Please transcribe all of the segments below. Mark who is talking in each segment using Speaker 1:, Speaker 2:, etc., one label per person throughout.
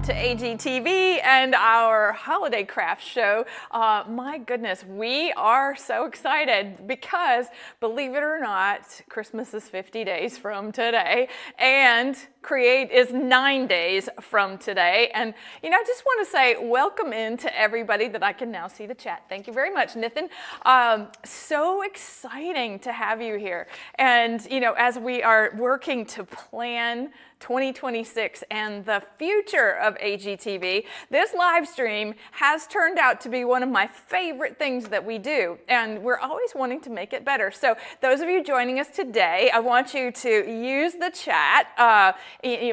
Speaker 1: to AGTV and our holiday craft show. My goodness, we are so excited because, believe it or not, Christmas is 50 days from today and Create is 9 days from today. And, you know, I just want to say welcome in to everybody that I can now see the chat. Thank you very much, Nithin. So exciting to have you here. And, you know, as we are working to plan 2026 and the future of AGTV, this live stream has turned out to be one of my favorite things that we do, and we're always wanting to make it better. So those of you joining us today, I want you to use the chat.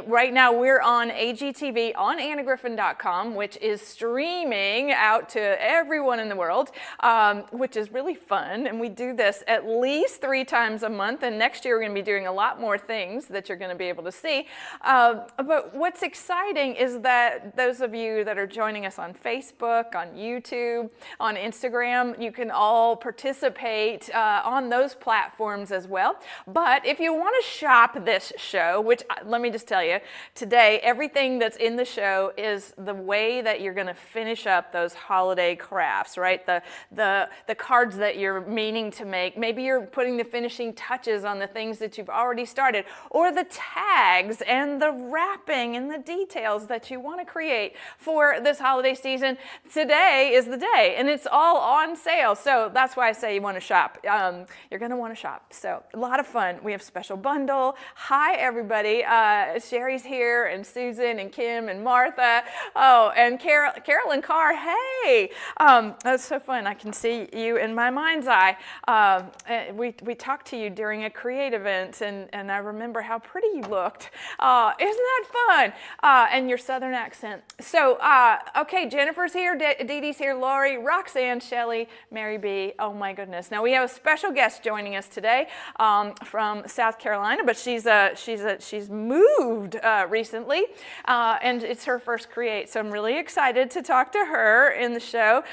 Speaker 1: Right now we're on AGTV on annagriffin.com, which is streaming out to everyone in the world, which is really fun, and we do this at least 3 times a month, and next year we're going to be doing a lot more things that you're going to be able to see. But what's exciting is that those of you that are joining us on Facebook, on YouTube, on Instagram, you can all participate on those platforms as well. But if you want to shop this show, which let me just tell you, today everything that's in the show is the way that you're going to finish up those holiday crafts, right? The cards that you're meaning to make. Maybe you're putting the finishing touches on the things that you've already started, or the tags and the wrapping and the details that you want to create for this holiday season. Today is the day, and it's all on sale. So that's why I say you want to shop. You're going to want to shop. So a lot of fun. We have special bundle. Hi, everybody. Sherry's here, and Susan, and Kim, and Martha. Oh, and Carolyn Carr. Hey, that's so fun. I can see you in my mind's eye. We talked to you during a Create event, and I remember how pretty you looked. Isn't that fun? And your southern accent. So, okay, Jennifer's here, Dee Dee's here, Lori, Roxanne, Shelley, Mary B. Oh my goodness. Now we have a special guest joining us today from South Carolina, but she's moved recently, and it's her first Create. So I'm really excited to talk to her in the show.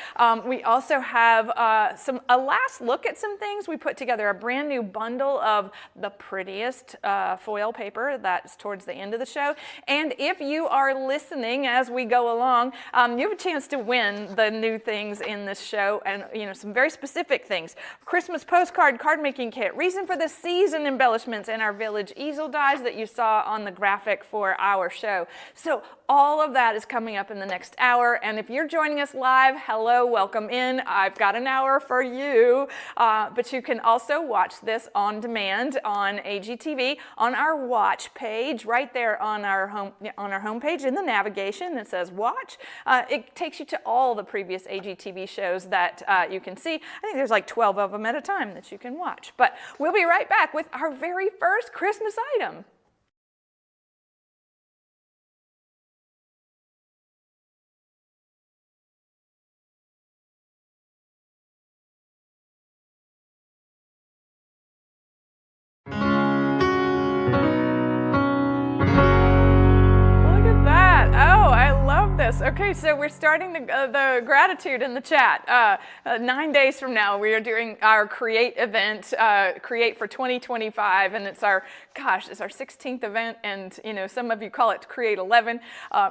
Speaker 1: We also have a last look at some things. We put together a brand new bundle of the prettiest foil paper that's towards the end of the show. And if you are listening as we go along, you have a chance to win the new things in this show, and you know, some very specific things. Christmas postcard card making kit, reason for the season embellishments, and our village easel dies that you saw on the graphic for our show. So all of that is coming up in the next hour, and if you're joining us live, hello, welcome in. I've got an hour for you, but you can also watch this on demand on AGTV on our watch page right there on our home page in the navigation. It says watch. It takes you to all the previous AGTV shows that you can see. I think there's like 12 of them at a time that you can watch. But we'll be right back with our very first Christmas item. Okay, so we're starting the gratitude in the chat. 9 days from now, we are doing our Create event, Create for 2025, and it's our 16th event, and you know, some of you call it Create 11.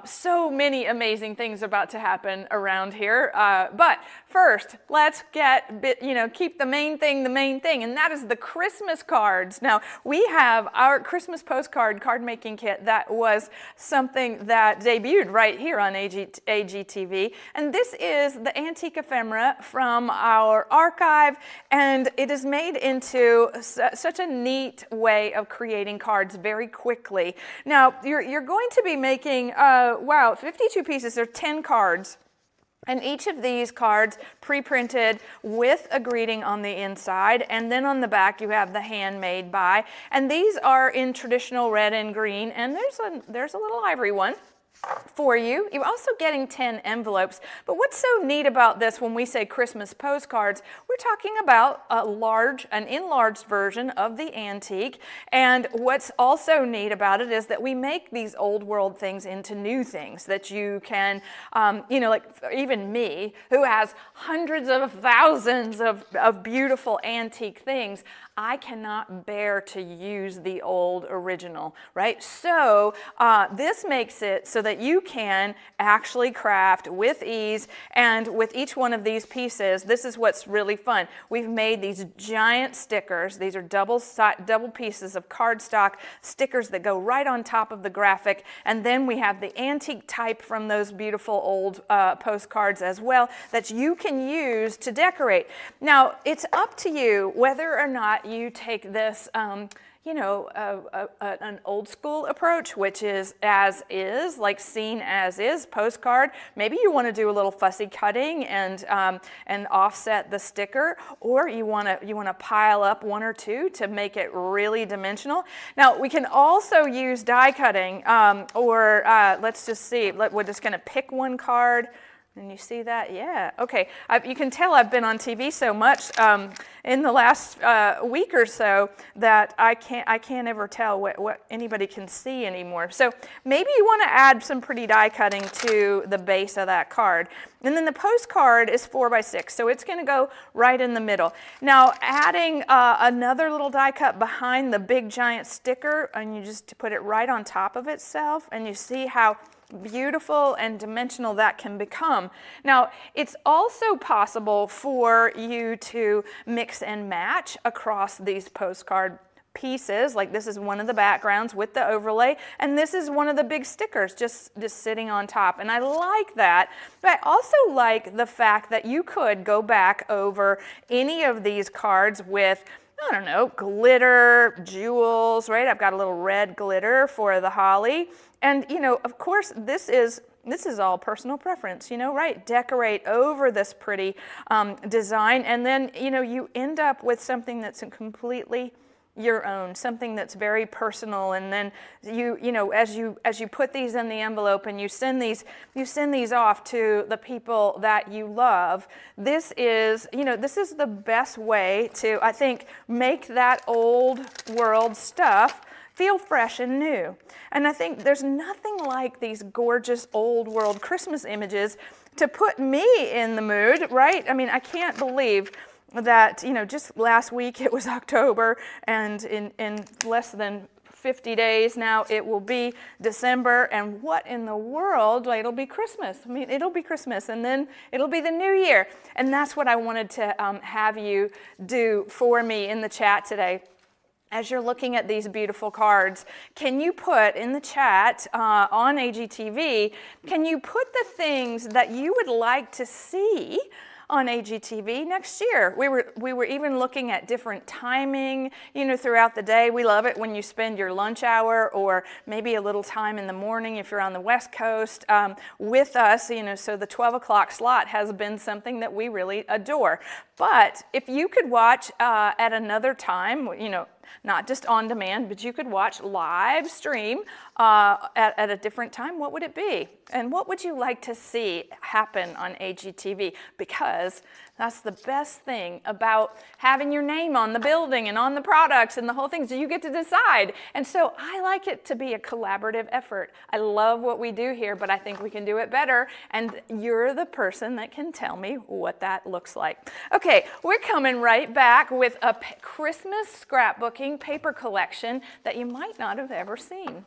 Speaker 1: So many amazing things about to happen around here. But first, let's keep the main thing, and that is the Christmas cards. Now, we have our Christmas postcard card making kit that was something that debuted right here on AGTV, and this is the antique ephemera from our archive, and it is made into such a neat way of creating cards very quickly. Now, you're going to be making 52 pieces or 10 cards. And each of these cards pre-printed with a greeting on the inside, and then on the back you have the handmade by. And these are in traditional red and green, and there's a little ivory one for you. You're also getting 10 envelopes. But what's so neat about this when we say Christmas postcards, we're talking about an enlarged version of the antique. And what's also neat about it is that we make these old world things into new things that you can, like even me, who has hundreds of thousands of beautiful antique things, I cannot bear to use the old original, right? So this makes it so so that you can actually craft with ease. And with each one of these pieces, this is what's really fun. We've made these giant stickers. These are double pieces of cardstock stickers that go right on top of the graphic. And then we have the antique type from those beautiful old postcards as well that you can use to decorate. Now, it's up to you whether or not you take this you know, an old school approach, which is as is, like seen as is, postcard. Maybe you want to do a little fussy cutting and offset the sticker, or you want to pile up one or two to make it really dimensional. Now, we can also use die cutting, or let's just see. We're just going to pick one card. And you see that? Yeah. Okay. You can tell I've been on TV so much in the last week or so that I can't ever tell what anybody can see anymore. So maybe you want to add some pretty die cutting to the base of that card. And then the postcard is 4 by 6, so it's going to go right in the middle. Now, adding another little die cut behind the big giant sticker, and you just put it right on top of itself, and you see how beautiful and dimensional that can become. Now, it's also possible for you to mix and match across these postcard pieces. Like this is one of the backgrounds with the overlay, and this is one of the big stickers just sitting on top. And I like that, but I also like the fact that you could go back over any of these cards with, I don't know, glitter, jewels, right? I've got a little red glitter for the holly. And, you know, of course, this is all personal preference, you know, right? Decorate over this pretty design, and then, you know, you end up with something that's completely your own, something that's very personal. And then you know, as you put these in the envelope and you send these off to the people that you love, this is, you know, this is the best way to, I think, make that old world stuff feel fresh and new. And I think there's nothing like these gorgeous old world Christmas images to put me in the mood, right? I mean, I can't believe that, you know, just last week it was October, and in less than 50 days now it will be December, and what in the world, well, it'll be Christmas. I mean, it'll be Christmas, and then it'll be the new year. And that's what I wanted to have you do for me in the chat today. As you're looking at these beautiful cards, can you put in the chat on AGTV, can you put the things that you would like to see on AGTV next year? We were even looking at different timing, you know, throughout the day. We love it when you spend your lunch hour or maybe a little time in the morning if you're on the West Coast with us, you know, so the 12 o'clock slot has been something that we really adore. But if you could watch at another time, you know, not just on demand, but you could watch live stream at a different time, what would it be? And what would you like to see happen on AGTV? Because that's the best thing about having your name on the building and on the products and the whole thing, so you get to decide. And so I like it to be a collaborative effort. I love what we do here, but I think we can do it better, and you're the person that can tell me what that looks like. Okay, we're coming right back with a Christmas scrapbooking paper collection that you might not have ever seen.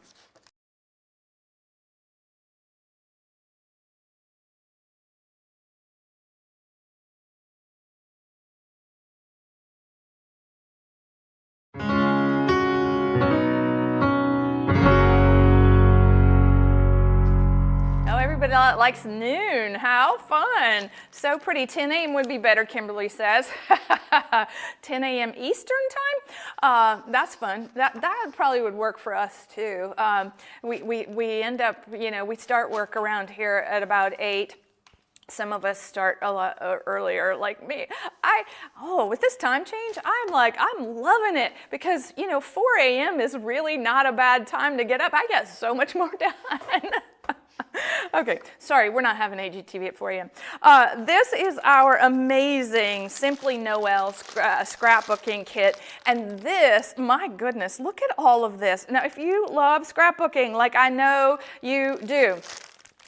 Speaker 1: Everybody likes noon. How fun. So pretty. 10 a.m. would be better, Kimberly says. 10 a.m. Eastern time? That's fun. That probably would work for us too. We end up, you know, we start work around here at about 8. Some of us start a lot earlier, like me. With this time change, I'm loving it, because, you know, 4 a.m. is really not a bad time to get up. I get so much more done. Okay, sorry, we're not having AGTV at 4 a.m. This is our amazing Simply Noel scrapbooking kit. And this, my goodness, look at all of this. Now, if you love scrapbooking, like I know you do,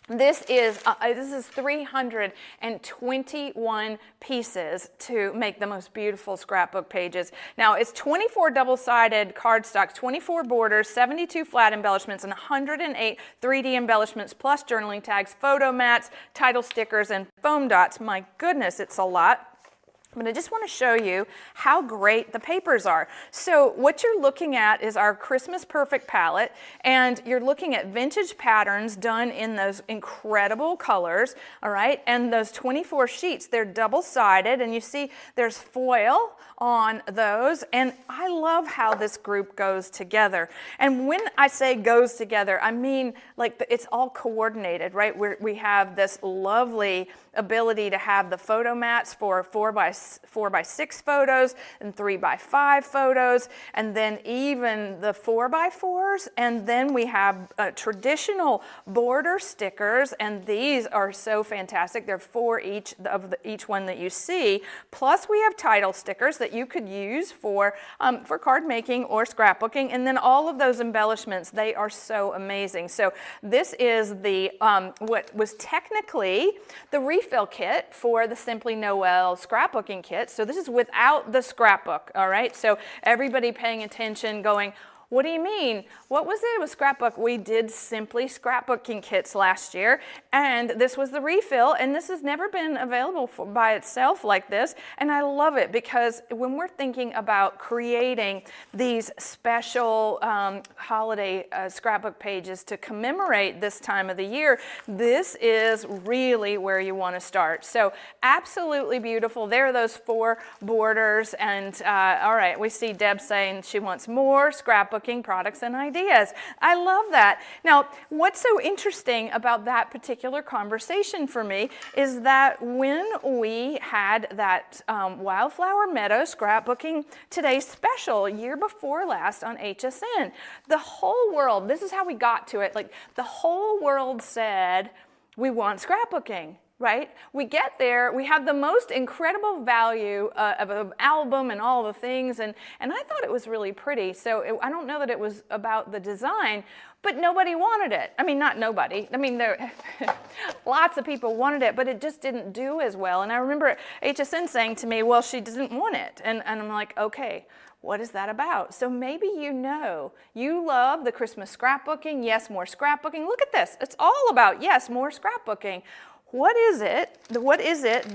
Speaker 1: This is 321 pieces to make the most beautiful scrapbook pages. Now it's 24 double-sided cardstock, 24 borders, 72 flat embellishments, and 108 3D embellishments, plus journaling tags, photo mats, title stickers, and foam dots. My goodness, it's a lot. But I just want to show you how great the papers are. So what you're looking at is our Christmas Perfect palette, and you're looking at vintage patterns done in those incredible colors, all right? And those 24 sheets, they're double-sided, and you see there's foil on those, and I love how this group goes together. And when I say goes together, I mean like it's all coordinated, right? We have this lovely ability to have the photo mats for 4x6 photos and 3x5 photos, and then even the 4x4s, and then we have traditional border stickers, and these are so fantastic. They're for each one that you see. Plus we have title stickers that you could use for card making or scrapbooking, and then all of those embellishments, they are so amazing. So this is the what was technically the refill kit for the Simply Noel scrapbooking kit. So this is without the scrapbook, all right? So everybody paying attention, going, what do you mean? What was it with scrapbook? We did Simply scrapbooking kits last year, and this was the refill, and this has never been available by itself like this, and I love it because when we're thinking about creating these special holiday scrapbook pages to commemorate this time of the year, this is really where you want to start. So absolutely beautiful. There are those 4 borders, and all right, we see Deb saying she wants more scrapbook products and ideas. I love that. Now, what's so interesting about that particular conversation for me is that when we had that Wildflower Meadow Scrapbooking Today special year before last on HSN, the whole world, this is how we got to it, like the whole world said, we want scrapbooking. Right? We get there, we have the most incredible value of an album and all the things, and I thought it was really pretty. So I don't know that it was about the design, but nobody wanted it. I mean, not nobody. I mean, there lots of people wanted it, but it just didn't do as well. And I remember HSN saying to me, well, she doesn't want it. And I'm like, okay, what is that about? So maybe you love the Christmas scrapbooking. Yes, more scrapbooking. Look at this. It's all about, yes, more scrapbooking. What is it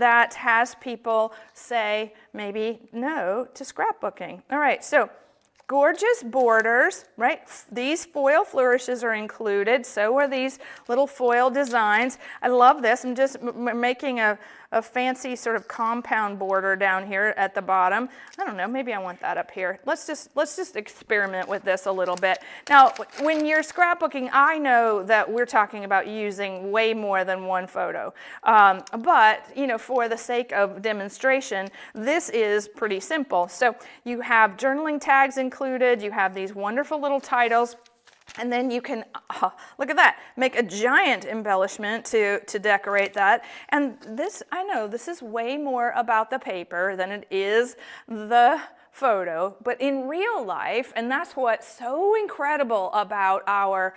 Speaker 1: that has people say maybe no to scrapbooking? All right, so gorgeous borders, right? These foil flourishes are included. So are these little foil designs. I love this. I'm just making a fancy sort of compound border down here at the bottom. I don't know, maybe I want that up here. Let's just experiment with this a little bit. Now, when you're scrapbooking, I know that we're talking about using way more than one photo. But, you know, for the sake of demonstration, this is pretty simple. So you have journaling tags included, you have these wonderful little titles, and then you can, look at that, make a giant embellishment to decorate that. And this, I know, this is way more about the paper than it is the photo, but in real life, and that's what's so incredible about our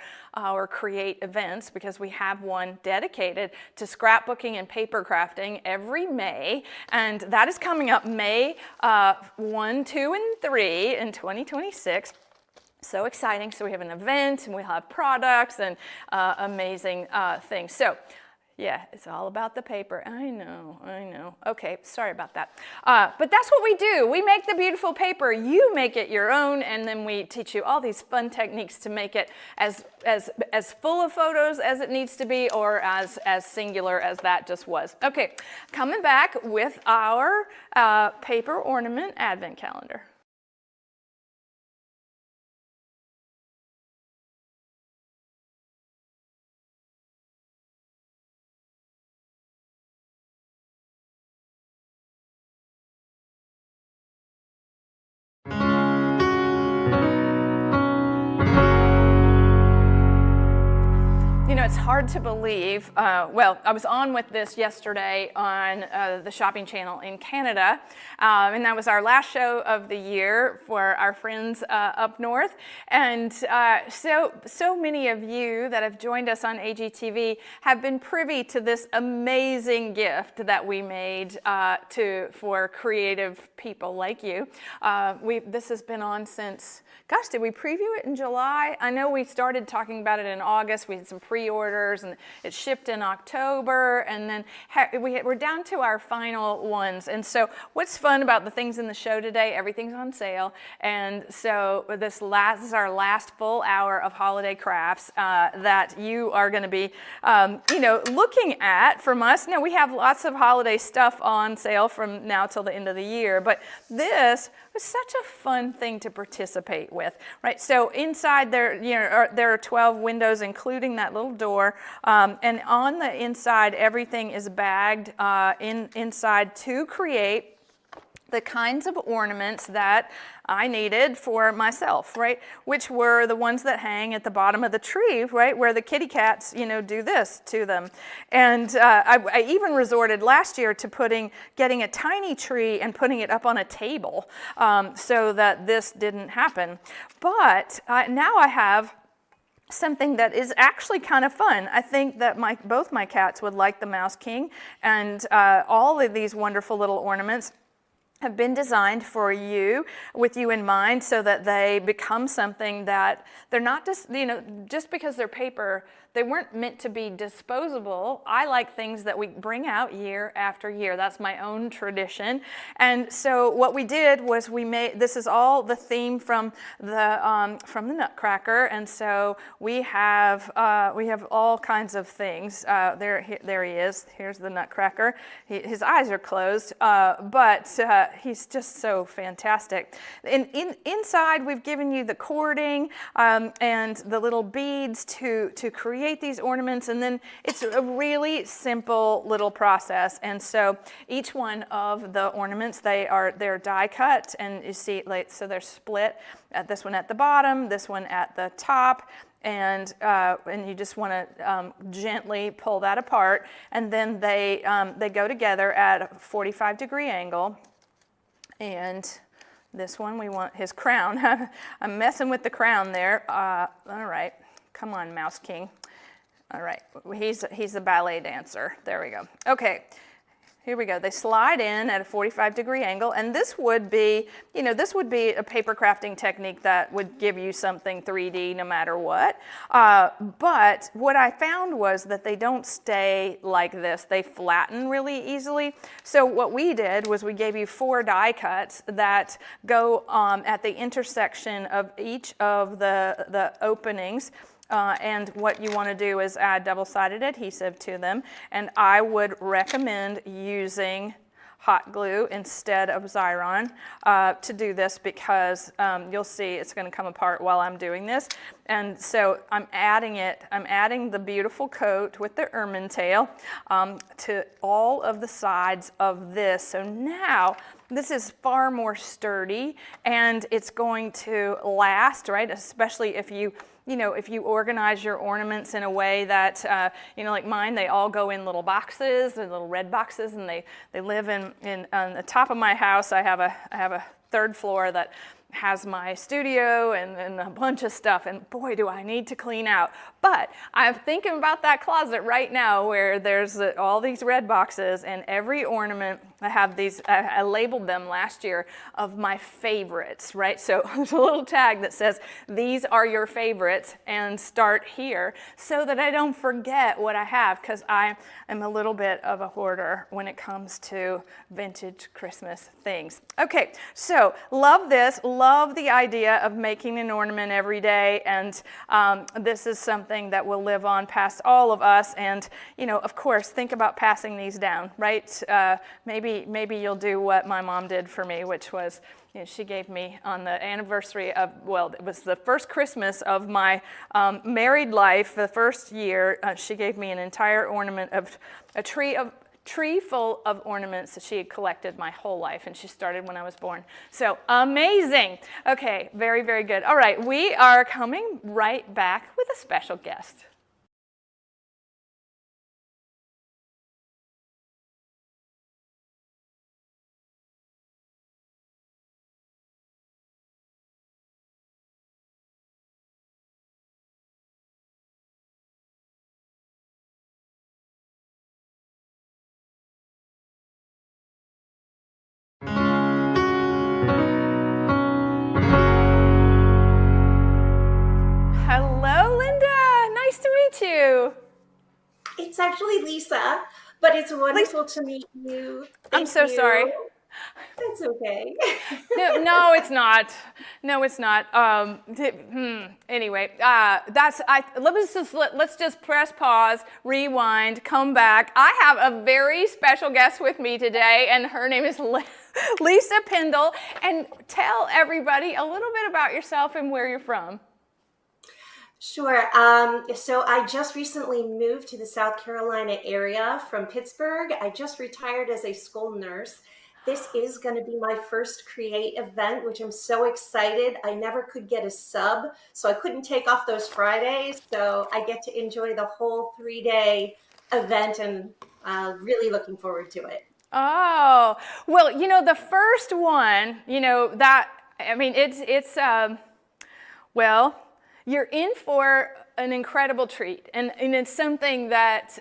Speaker 1: Create events, because we have one dedicated to scrapbooking and papercrafting every May, and that is coming up May 1, 2, and 3 in 2026. So exciting. So we have an event and we'll have products and amazing things. So yeah, it's all about the paper. I know. Okay, sorry about that. But that's what we do. We make the beautiful paper. You make it your own, and then we teach you all these fun techniques to make it as full of photos as it needs to be, or as singular as that just was. Okay, coming back with our paper ornament advent calendar. it's hard to believe. Well, I was on with this yesterday on the shopping channel in Canada, and that was our last show of the year for our friends up north. And so many of you that have joined us on AGTV have been privy to this amazing gift that we made for creative people like you. This has been on since, gosh, did we preview it in July? I know we started talking about it in August. We had some pre-orders and it shipped in October, and then we're down to our final ones. And so what's fun about the things in the show today, everything's on sale. And so this is our last full hour of holiday crafts that you are going to be looking at from us. Now, we have lots of holiday stuff on sale from now till the end of the year, but this was such a fun thing to participate with, right? So inside there are 12 windows, including that little door, and on the inside, everything is bagged inside to create the kinds of ornaments that I needed for myself, right? Which were the ones that hang at the bottom of the tree, right? Where the kitty cats, do this to them. And I even resorted last year to getting a tiny tree and putting it up on a table so that this didn't happen. But now I have something that is actually kind of fun. I think that both my cats would like the Mouse King, and all of these wonderful little ornaments have been designed for you, with you in mind, so that they become something that they're not just because they're paper, they weren't meant to be disposable. I like things that we bring out year after year. That's my own tradition. And so what we did was this is all the theme from the Nutcracker, and so we have all kinds of things. There he is. Here's the Nutcracker. His eyes are closed, but he's just so fantastic. Inside, we've given you the cording and the little beads to create these ornaments, and then it's a really simple little process. And so each one of the ornaments, they're die cut, and you see, so they're split. This one at the bottom, this one at the top. And you just want to gently pull that apart, and then they go together at a 45-degree angle. And this one, we want his crown. I'm messing with the crown there. All right, come on, Mouse King. All right, he's a ballet dancer. There we go. Okay, here we go. They slide in at a 45-degree angle, and this would be, this would be a paper crafting technique that would give you something 3D no matter what. But what I found was that they don't stay like this. They flatten really easily. So what we did was we gave you 4 die cuts that go at the intersection of each of the openings. And what you want to do is add double-sided adhesive to them. And I would recommend using hot glue instead of Xyron to do this, because you'll see it's going to come apart while I'm doing this. And so I'm adding the beautiful coat with the ermine tail to all of the sides of this. So now this is far more sturdy, and it's going to last, right? Especially if you organize your ornaments in a way that, like mine, they all go in little boxes, little red boxes, and they live on the top of my house. I have a 3rd floor that has my studio and a bunch of stuff, and boy, do I need to clean out. But I'm thinking about that closet right now where there's all these red boxes, and every ornament, I have these, I labeled them last year of my favorites, right? So there's a little tag that says, these are your favorites, and start here, so that I don't forget what I have, because I am a little bit of a hoarder when it comes to vintage Christmas things. Okay, so love this. Love the idea of making an ornament every day, and this is something that will live on past all of us. And of course, think about passing these down, right? Maybe you'll do what my mom did for me, which was, she gave me on the anniversary of, well, it was the first Christmas of my married life, the first year. She gave me an entire ornament of a tree full of ornaments that she had collected my whole life, and she started when I was born. So amazing. Okay, very, very good. All right, we are coming right back with a special guest.
Speaker 2: actually Lisa, but it's
Speaker 1: Lisa,
Speaker 2: wonderful to meet you.
Speaker 1: I'm
Speaker 2: Thank
Speaker 1: so
Speaker 2: you.
Speaker 1: sorry.
Speaker 2: That's okay.
Speaker 1: No, no, it's not. No, it's not. Anyway, let's just press pause, rewind, come back. I have a very special guest with me today, and her name is Lisa Pendle. And tell everybody a little bit about yourself and where you're from.
Speaker 2: Sure. So I just recently moved to the South Carolina area from Pittsburgh. I just retired as a school nurse. This is going to be my first Create event, which I'm so excited. I never could get a sub, so I couldn't take off those Fridays. So I get to enjoy the whole 3-day event, and really looking forward to it.
Speaker 1: Oh, well, the first one, well, you're in for an incredible treat, and it's something that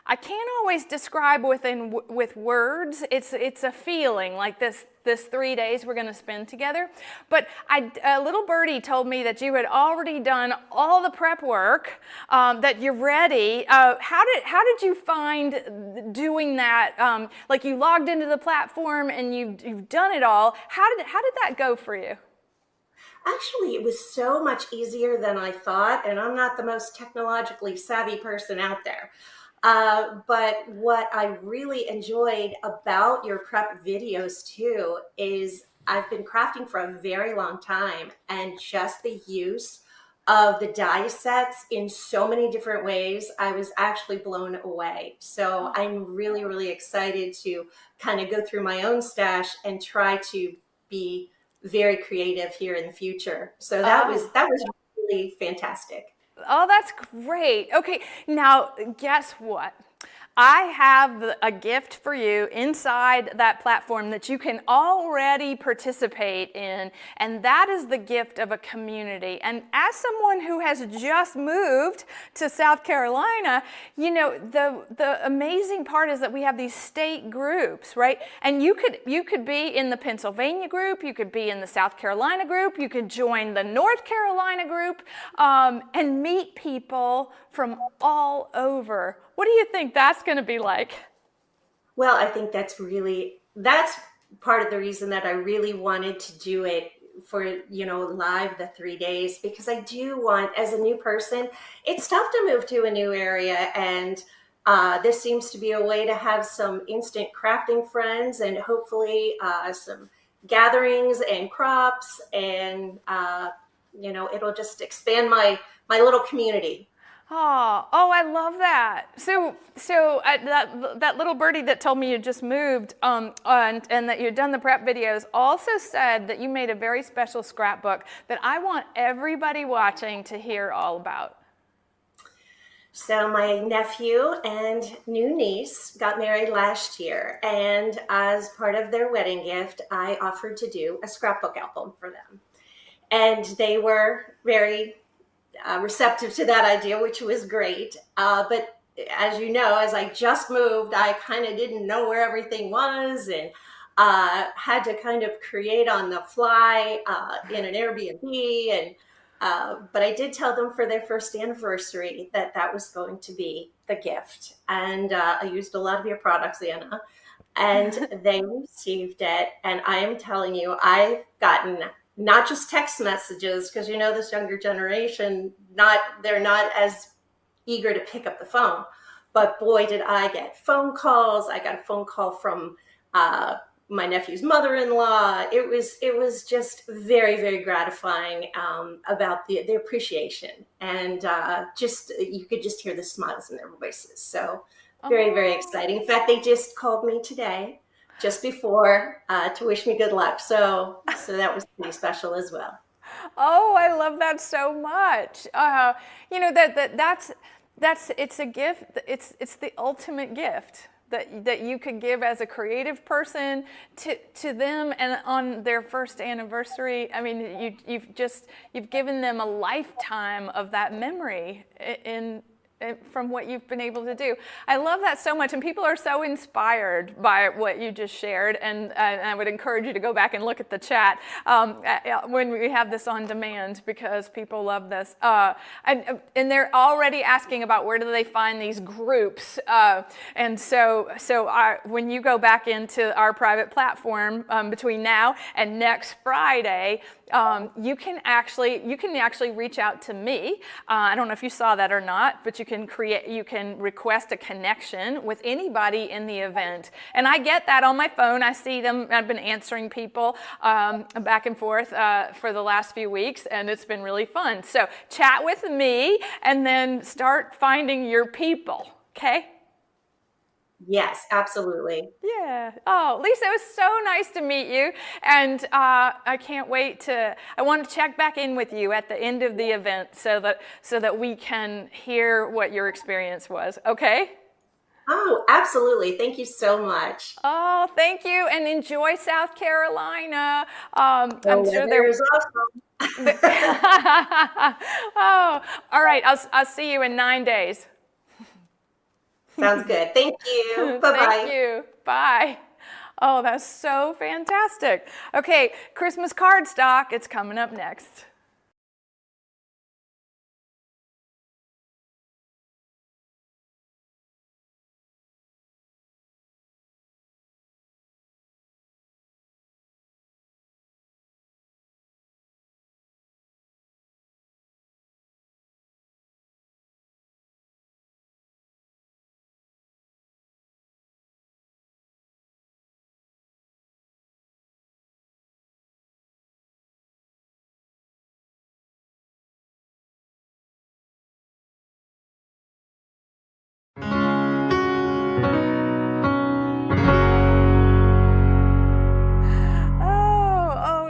Speaker 1: I can't always describe with words. It's a feeling like this 3 days we're going to spend together. But a little birdie told me that you had already done all the prep work, that you're ready. How did you find doing that? Like you logged into the platform and you've done it all. How did that go for you?
Speaker 2: Actually, it was so much easier than I thought, and I'm not the most technologically savvy person out there. But what I really enjoyed about your prep videos too is I've been crafting for a very long time, and just the use of the die sets in so many different ways, I was actually blown away. So I'm really, really excited to kind of go through my own stash and try to be very creative here in the future. So that was really fantastic.
Speaker 1: Oh, that's great. Okay, now guess what? I have a gift for you inside that platform that you can already participate in, and that is the gift of a community. And as someone who has just moved to South Carolina, the amazing part is that we have these state groups, right? And you could be in the Pennsylvania group, you could be in the South Carolina group, you could join the North Carolina group, and meet people from all over. What do you think that's going to be like?
Speaker 2: Well, I think that's part of the reason that I really wanted to do it for, live the 3 days, because I do want, as a new person, it's tough to move to a new area. And this seems to be a way to have some instant crafting friends, and hopefully some gatherings and crops, and, it'll just expand my little community.
Speaker 1: Oh, I love that. So that little birdie that told me you just moved, and that you'd done the prep videos, also said that you made a very special scrapbook that I want everybody watching to hear all about.
Speaker 2: So my nephew and new niece got married last year, and as part of their wedding gift, I offered to do a scrapbook album for them. And they were very receptive to that idea, which was great. But as you know, as I just moved, I kind of didn't know where everything was, and had to kind of create on the fly in an Airbnb. And but I did tell them for their first anniversary that was going to be the gift. And I used a lot of your products, Anna, and they received it. And I am telling you, I've gotten not just text messages, because this younger generation, they're not as eager to pick up the phone, but boy, did I get phone calls. I got a phone call from my nephew's mother-in-law. It was just very, very gratifying, about the appreciation, and you could just hear the smiles in their voices. So very, very exciting. In fact, they just called me today, just before, to wish me good luck. So that was pretty special as well.
Speaker 1: Oh, I love that so much. It's a gift. It's the ultimate gift that you could give as a creative person to them, and on their first anniversary. I mean, you've given them a lifetime of that memory, and from what you've been able to do. I love that so much, and people are so inspired by what you just shared, and I would encourage you to go back and look at the chat when we have this on demand, because people love this. And they're already asking about where do they find these groups, and so when you go back into our private platform between now and next Friday, you can actually reach out to me. I don't know if you saw that or not, but you can request a connection with anybody in the event. And I get that on my phone. I see them. I've been answering people back and forth for the last few weeks, and it's been really fun. So chat with me and then start finding your people, okay?
Speaker 2: Yes, absolutely.
Speaker 1: Yeah. Oh, Lisa, it was so nice to meet you. And I can't wait I want to check back in with you at the end of the event so that we can hear what your experience was. Okay?
Speaker 2: Oh, absolutely. Thank you so much.
Speaker 1: Oh, thank you. And enjoy South Carolina.
Speaker 2: The
Speaker 1: I'm sure
Speaker 2: weather is awesome.
Speaker 1: Oh, all right. I'll see you in 9 days.
Speaker 2: Sounds good. Thank you. Bye-bye.
Speaker 1: Thank you. Bye. Oh, that's so fantastic. Okay, Christmas card stock. It's coming up next.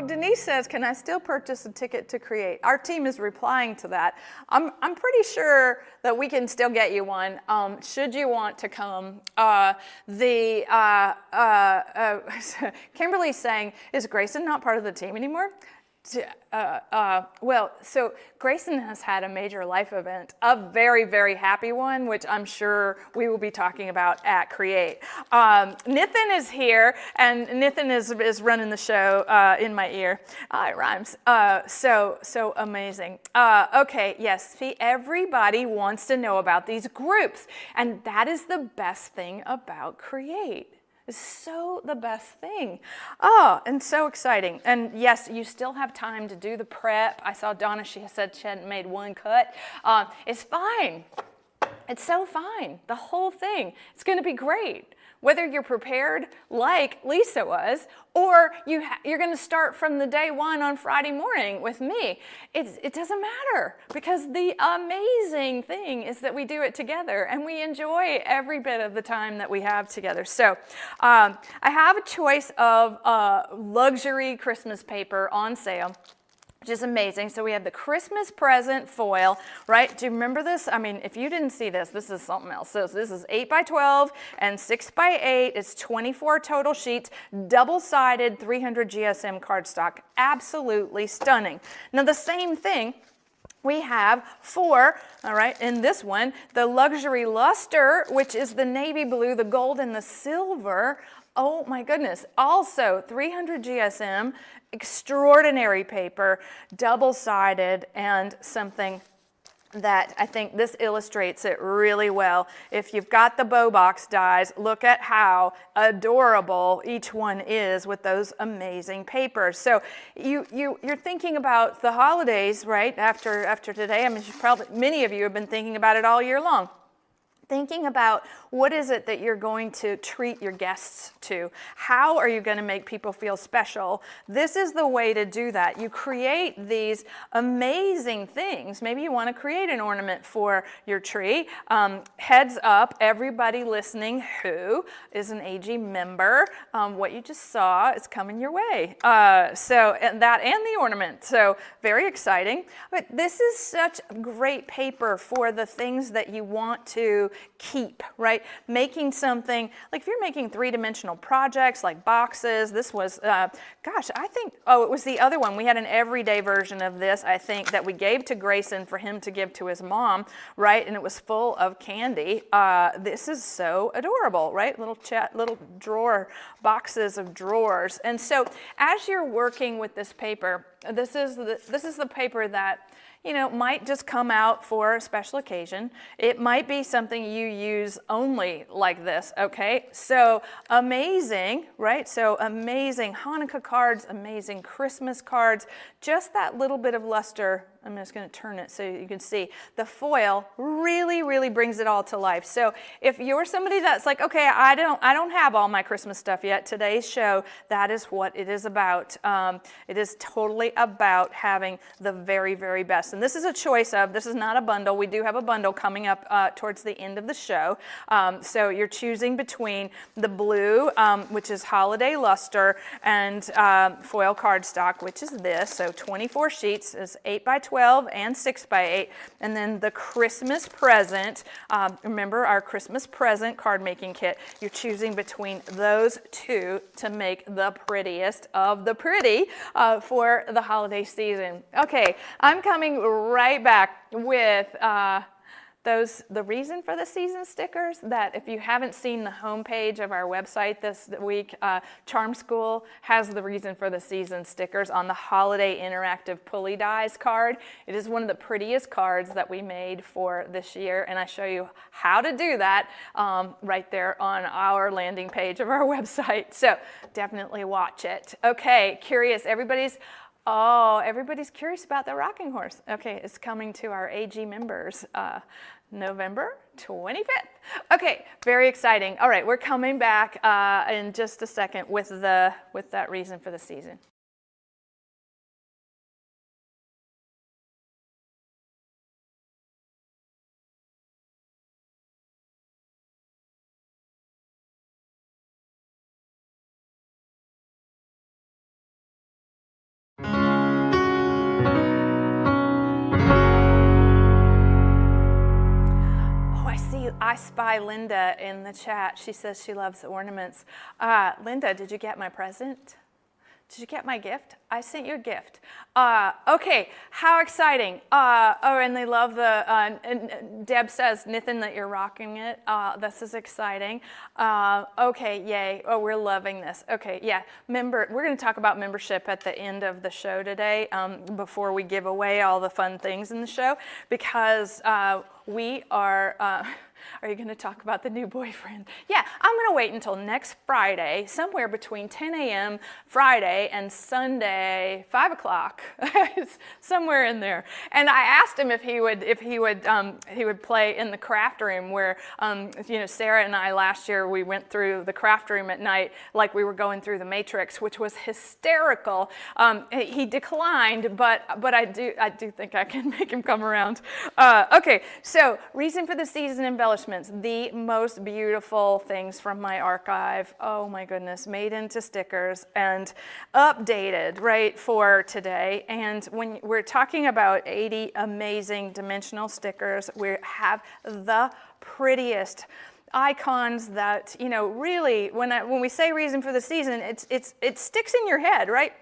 Speaker 1: Denise says, can I still purchase a ticket to create? Our team is replying to that. I'm pretty sure that we can still get you one, should you want to come. Kimberly's saying, is Grayson not part of the team anymore? Well, so Grayson has had a major life event, a very, very happy one, which I'm sure we will be talking about at Create. Nithin is here, and Nithin is running the show in my ear. It rhymes. So amazing. Okay, yes, see, everybody wants to know about these groups, and that is the best thing about Create. Is so the best thing. Oh, and so exciting. And yes, you still have time to do the prep. I saw Donna, she said she hadn't made one cut. It's fine. It's so fine. The whole thing. It's going to be great. Whether you're prepared like Lisa was, or you're going to start from the day one on Friday morning with me. It doesn't matter, because the amazing thing is that we do it together and we enjoy every bit of the time that we have together. So I have a choice of luxury Christmas paper on sale, which is amazing. So we have the Christmas present foil, right? Do you remember this? I mean, if you didn't see this, this is something else. So this is 8 by 12 and 6 by 8. It's 24 total sheets, double-sided 300 GSM cardstock. Absolutely stunning. Now the same thing we have for, all right, in this one, the luxury luster, which is the navy blue, the gold, and the silver. Oh my goodness. Also 300 GSM, extraordinary paper, double-sided, and something that I think this illustrates it really well. If you've got the bow box dies, look at how adorable each one is with those amazing papers. So you're thinking about the holidays, right? After today, I mean, probably many of you have been thinking about it all year long. Thinking about what is it that you're going to treat your guests to? How are you going to make people feel special? This is the way to do that. You create these amazing things. Maybe you want to create an ornament for your tree. Heads up, everybody listening who is an AG member, what you just saw is coming your way. And the ornament. So very exciting. But this is such great paper for the things that you want to keep, right? Making something, like if you're making three-dimensional projects like boxes, this was, gosh, I think, oh, it was the other one. We had an everyday version of this, I think, that we gave to Grayson for him to give to his mom, right? And it was full of candy. This is so adorable, right? Little drawer, boxes of drawers. And so as you're working with this paper, this is the paper that, you know, might just come out for a special occasion. It might be something you use only like this, okay? So amazing, right? So amazing Hanukkah cards, amazing Christmas cards, just that little bit of luster. I'm just going to turn it so you can see. The foil really, really brings it all to life. So if you're somebody that's like, okay, I don't have all my Christmas stuff yet, today's show, that is what it is about. It is totally about having the very, very best. And this is a choice of, this is not a bundle. We do have a bundle coming up towards the end of the show. So you're choosing between the blue, which is holiday luster, and foil cardstock, which is this. So 24 sheets is 8 by 12 and 6 by 8. And then the Christmas present, remember our Christmas present card making kit, you're choosing between those two to make the prettiest of the pretty for the holiday season. Okay, I'm coming right back with the reason for the season stickers, that if you haven't seen the homepage of our website this week, Charm School has the reason for the season stickers on the holiday interactive pulley dies card. It is one of the prettiest cards that we made for this year, and I show you how to do that right there on our landing page of our website. So definitely watch it. Okay, curious, everybody's curious about the rocking horse. Okay, it's coming to our AG members November 25th. Okay, very exciting. All right, we're coming back in just a second with that reason for the season. I spy Linda in the chat. She says she loves ornaments. Linda, did you get my present? Did you get my gift? I sent you a gift. Okay, how exciting. Oh, and they love the, and Deb says, Nathan, that you're rocking it. This is exciting. Okay, yay. Oh, we're loving this. Okay, yeah. We're going to talk about membership at the end of the show today, before we give away all the fun things in the show, because we are you going to talk about the new boyfriend? Yeah, I'm going to wait until next Friday, somewhere between 10 a.m. Friday and Sunday, 5 o'clock, somewhere in there. And I asked him if he would play in the craft room where, you know, Sarah and I last year, we went through the craft room at night like we were going through the Matrix, which was hysterical. He declined, but I do think I can make him come around. Okay, so reason for the season embellishments, the most beautiful things from my archive. Oh my goodness, made into stickers and updated right for today. And when we're talking about 80 amazing dimensional stickers, we have the prettiest icons that, you know, really, when we say reason for the season, it sticks in your head, right?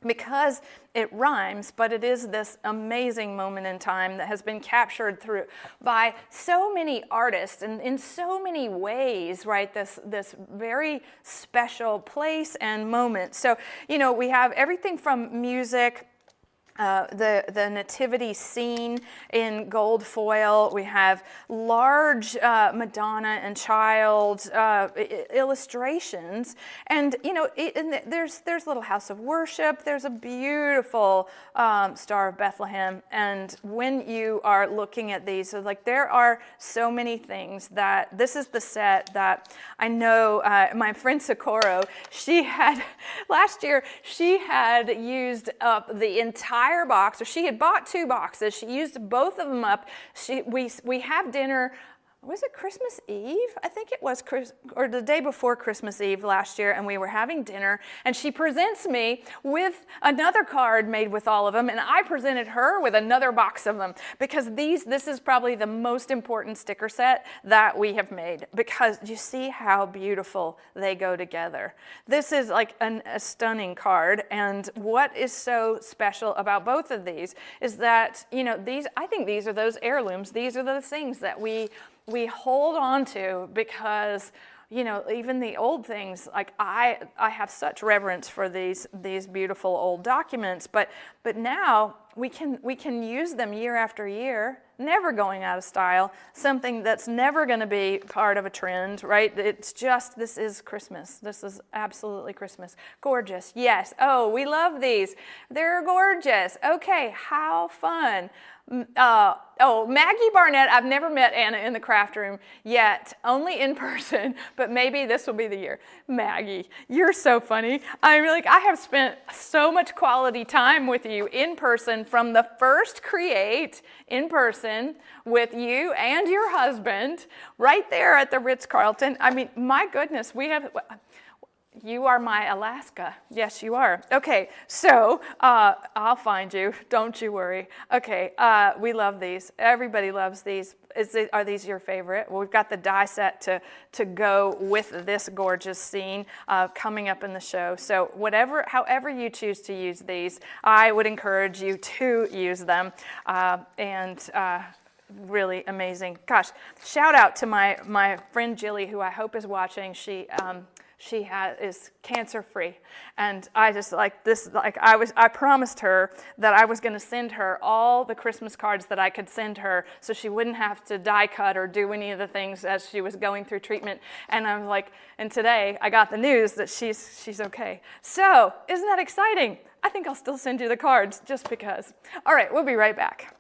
Speaker 1: Because it rhymes, but it is this amazing moment in time that has been captured through by so many artists and in so many ways, right? This very special place and moment. So, you know, we have everything from music, the nativity scene in gold foil. We have large Madonna and child illustrations, and you know, there's little house of worship. There's a beautiful Star of Bethlehem, and when you are looking at these, so like there are so many things that this is the set that I know my friend Socorro, she had last year. She had used up the entire box, or she had bought 2 boxes. She used both of them up. We have dinner was it Christmas Eve? I think it was or the day before Christmas Eve last year, and we were having dinner, and she presents me with another card made with all of them, and I presented her with another box of them, because this is probably the most important sticker set that we have made, because you see how beautiful they go together. This is like a stunning card, and what is so special about both of these is that, you know, I think these are those heirlooms. These are those things that we hold on to, because, you know, even the old things, like I have such reverence for these beautiful old documents, but now we can use them year after year, never going out of style, something that's never going to be part of a trend, right? It's just, this is Christmas. This is absolutely Christmas. Gorgeous, yes. Oh, we love these. They're gorgeous. Okay, how fun. Oh, Maggie Barnett, I've never met Anna in the craft room yet, only in person, but maybe this will be the year. Maggie, you're so funny. I have spent so much quality time with you in person, from the first Create in person with you and your husband right there at the Ritz-Carlton. I mean, my goodness, you are my Alaska. Yes, you are. Okay, so I'll find you. Don't you worry. Okay, we love these. Everybody loves these. Are these your favorite? Well, we've got the die set to go with this gorgeous scene coming up in the show. So however you choose to use these, I would encourage you to use them. Really amazing. Gosh, shout out to my friend Jilly, who I hope is watching. She is cancer-free, and I just I promised her that I was going to send her all the Christmas cards that I could send her, so she wouldn't have to die cut or do any of the things as she was going through treatment. And I was like, and today I got the news that she's okay. So isn't that exciting? I think I'll still send you the cards just because. All right, we'll be right back.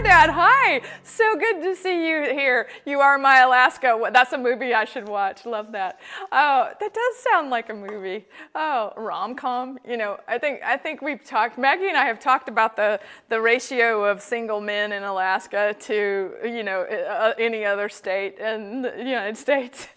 Speaker 1: Dad, hi. So good to see you here. You Are My Alaska. That's a movie I should watch. Love that. Oh, that does sound like a movie. Oh, rom-com. You know, I think we've talked, Maggie and I have talked about the ratio of single men in Alaska to, you know, any other state in the United States,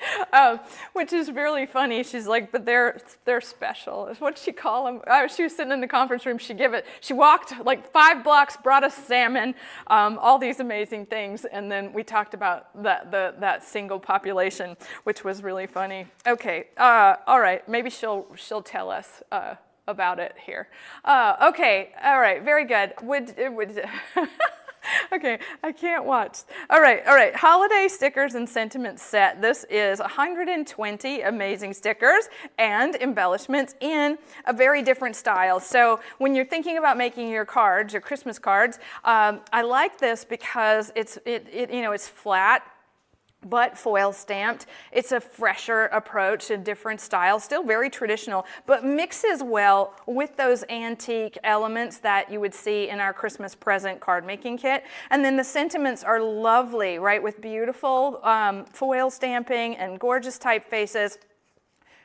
Speaker 1: which is really funny. She's like, but they're special. What did she call them? She was sitting in the conference room. She walked like 5 blocks, brought us salmon, all these amazing things, and then we talked about that single population, which was really funny. Okay, all right, maybe she'll tell us about it here. Okay, all right, very good. Okay, I can't watch. All right, holiday stickers and sentiment set. This is 120 amazing stickers and embellishments in a very different style. So when you're thinking about making your cards, your Christmas cards, I like this because it's flat, but foil stamped. It's a fresher approach, a different style, still very traditional, but mixes well with those antique elements that you would see in our Christmas present card making kit. And then the sentiments are lovely, right, with beautiful foil stamping and gorgeous typefaces,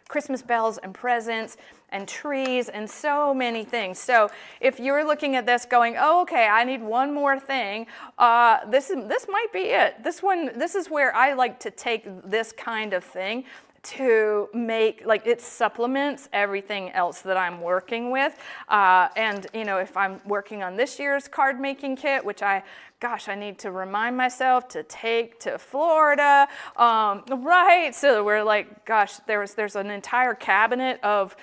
Speaker 1: Christmas bells and presents and trees and so many things. So if you're looking at this going, oh, okay, I need one more thing, this might be it. This is where I like to take this kind of thing to make, like, it supplements everything else that I'm working with. And, you know, if I'm working on this year's card making kit, which I need to remind myself to take to Florida, right? So we're like, gosh, there's an entire cabinet of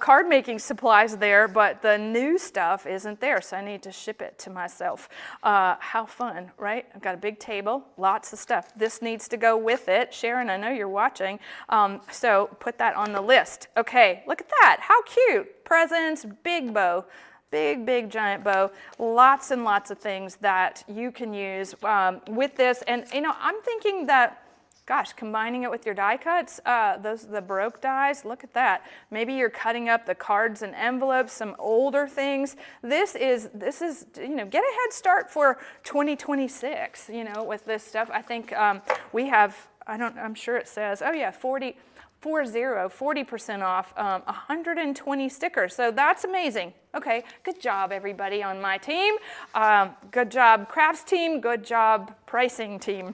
Speaker 1: card making supplies there, but the new stuff isn't there, so I need to ship it to myself. How fun, right? I've got a big table, lots of stuff. This needs to go with it. Sharon, I know you're watching, so put that on the list. Okay, look at that, how cute. Presents, big bow. Big, big giant bow. Lots and lots of things that you can use with this. And you know, I'm thinking that, gosh, combining it with your die cuts, the Baroque dies, look at that. Maybe you're cutting up the cards and envelopes, some older things. This is, you know, get a head start for 2026, you know, with this stuff. I think we have, I'm sure it says, oh yeah, 40% off, 120 stickers. So that's amazing. Okay, good job everybody on my team. Good job crafts team, good job pricing team.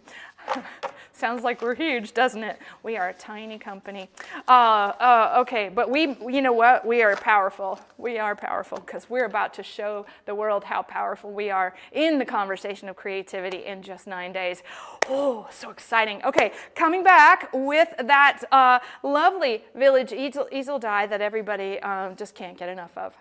Speaker 1: Sounds like we're huge, doesn't it? We are a tiny company. Okay, but you know what? We are powerful. We are powerful because we're about to show the world how powerful we are in the conversation of creativity in just 9 days. Oh, so exciting. Okay, coming back with that lovely village easel die that everybody just can't get enough of.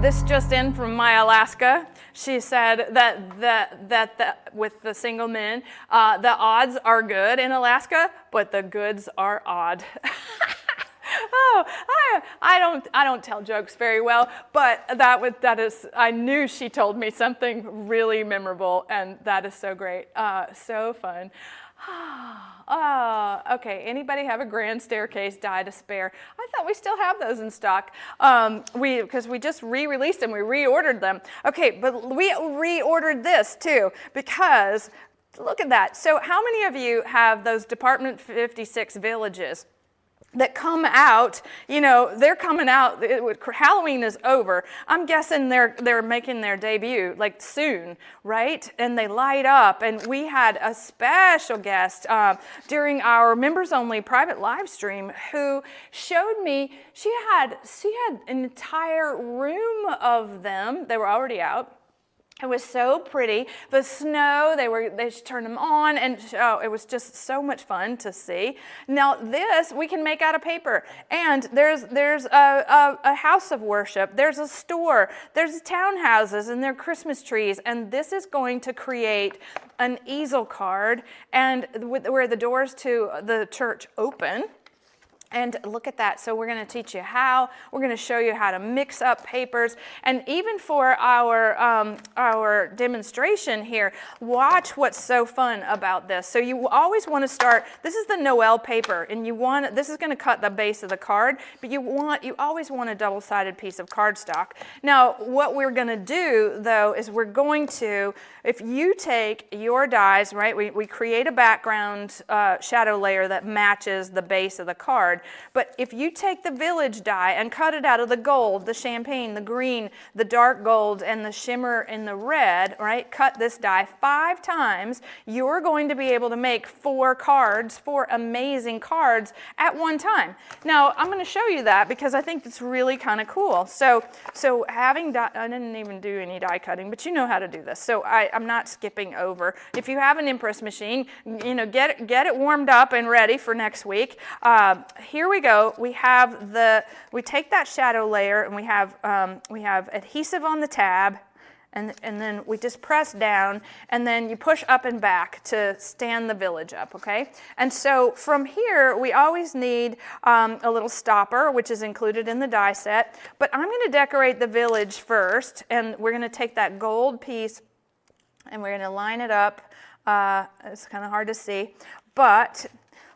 Speaker 1: This just in from Maya, Alaska. She said that with the single men, the odds are good in Alaska, but the goods are odd. Oh, I don't tell jokes very well, but that is, I knew she told me something really memorable, and that is so great, so fun. Okay, anybody have a grand staircase die to spare? I thought we still have those in stock because we just re-released them, we reordered them. Okay, but we reordered this too because look at that. So how many of you have those Department 56 villages that come out, you know, they're coming out, Halloween is over. I'm guessing they're making their debut like soon, right? And they light up, and we had a special guest during our members only private live stream who showed me, she had an entire room of them. They were already out. It was so pretty. The snow, they turned them on, and it was just so much fun to see. Now this we can make out of paper, and there's a house of worship, there's a store, there's townhouses, and there are Christmas trees, and this is going to create an easel card, and where the doors to the church open. And look at that. So we're going to teach you how. We're going to show you how to mix up papers. And even for our demonstration here, watch what's so fun about this. So you always want to start, this is the Noel paper, and this is going to cut the base of the card, but you always want a double-sided piece of cardstock. Now, what we're going to do, though, is we're going to, if you take your dies, right, we create a background shadow layer that matches the base of the card. But if you take the village die and cut it out of the gold, the champagne, the green, the dark gold, and the shimmer in the red, right, cut this die 5 times, you're going to be able to make 4 amazing cards at one time. Now, I'm going to show you that because I think it's really kind of cool. So having I didn't even do any die cutting, but you know how to do this. So I'm not skipping over. If you have an impress machine, you know, get it warmed up and ready for next week. Here we go. We take that shadow layer, and we have adhesive on the tab, and then we just press down, and then you push up and back to stand the village up, okay? And so from here, we always need a little stopper, which is included in the die set, but I'm going to decorate the village first, and we're going to take that gold piece, and we're going to line it up. It's kind of hard to see, but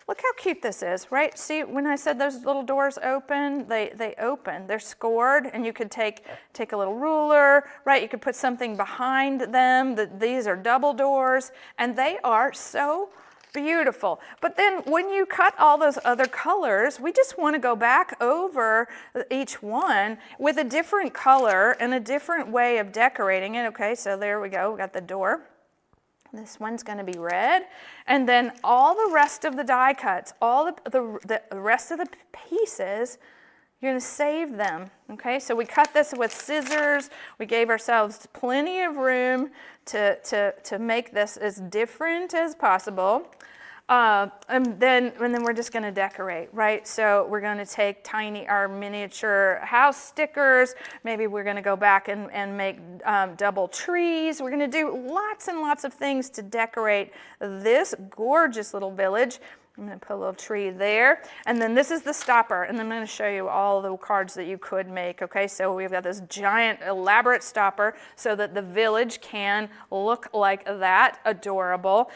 Speaker 1: look how cute this is, right? See, when I said those little doors open, they open. They're scored, and you could take a little ruler, right? You could put something behind them. These are double doors, and they are so beautiful. But then when you cut all those other colors, we just want to go back over each one with a different color and a different way of decorating it. Okay, so there we go. We got the door. This one's going to be red, and then all the rest of the die cuts, all the rest of the pieces, You're going to save them, okay? So we cut this with scissors. We gave ourselves plenty of room to make this as different as possible. And then we're just going to decorate, right? So we're going to take our miniature house stickers. Maybe we're going to go back and make double trees. We're going to do lots and lots of things to decorate this gorgeous little village. I'm going to put a little tree there. And then this is the stopper. And then I'm going to show you all the cards that you could make. Okay, so we've got this giant elaborate stopper so that the village can look like that. Adorable.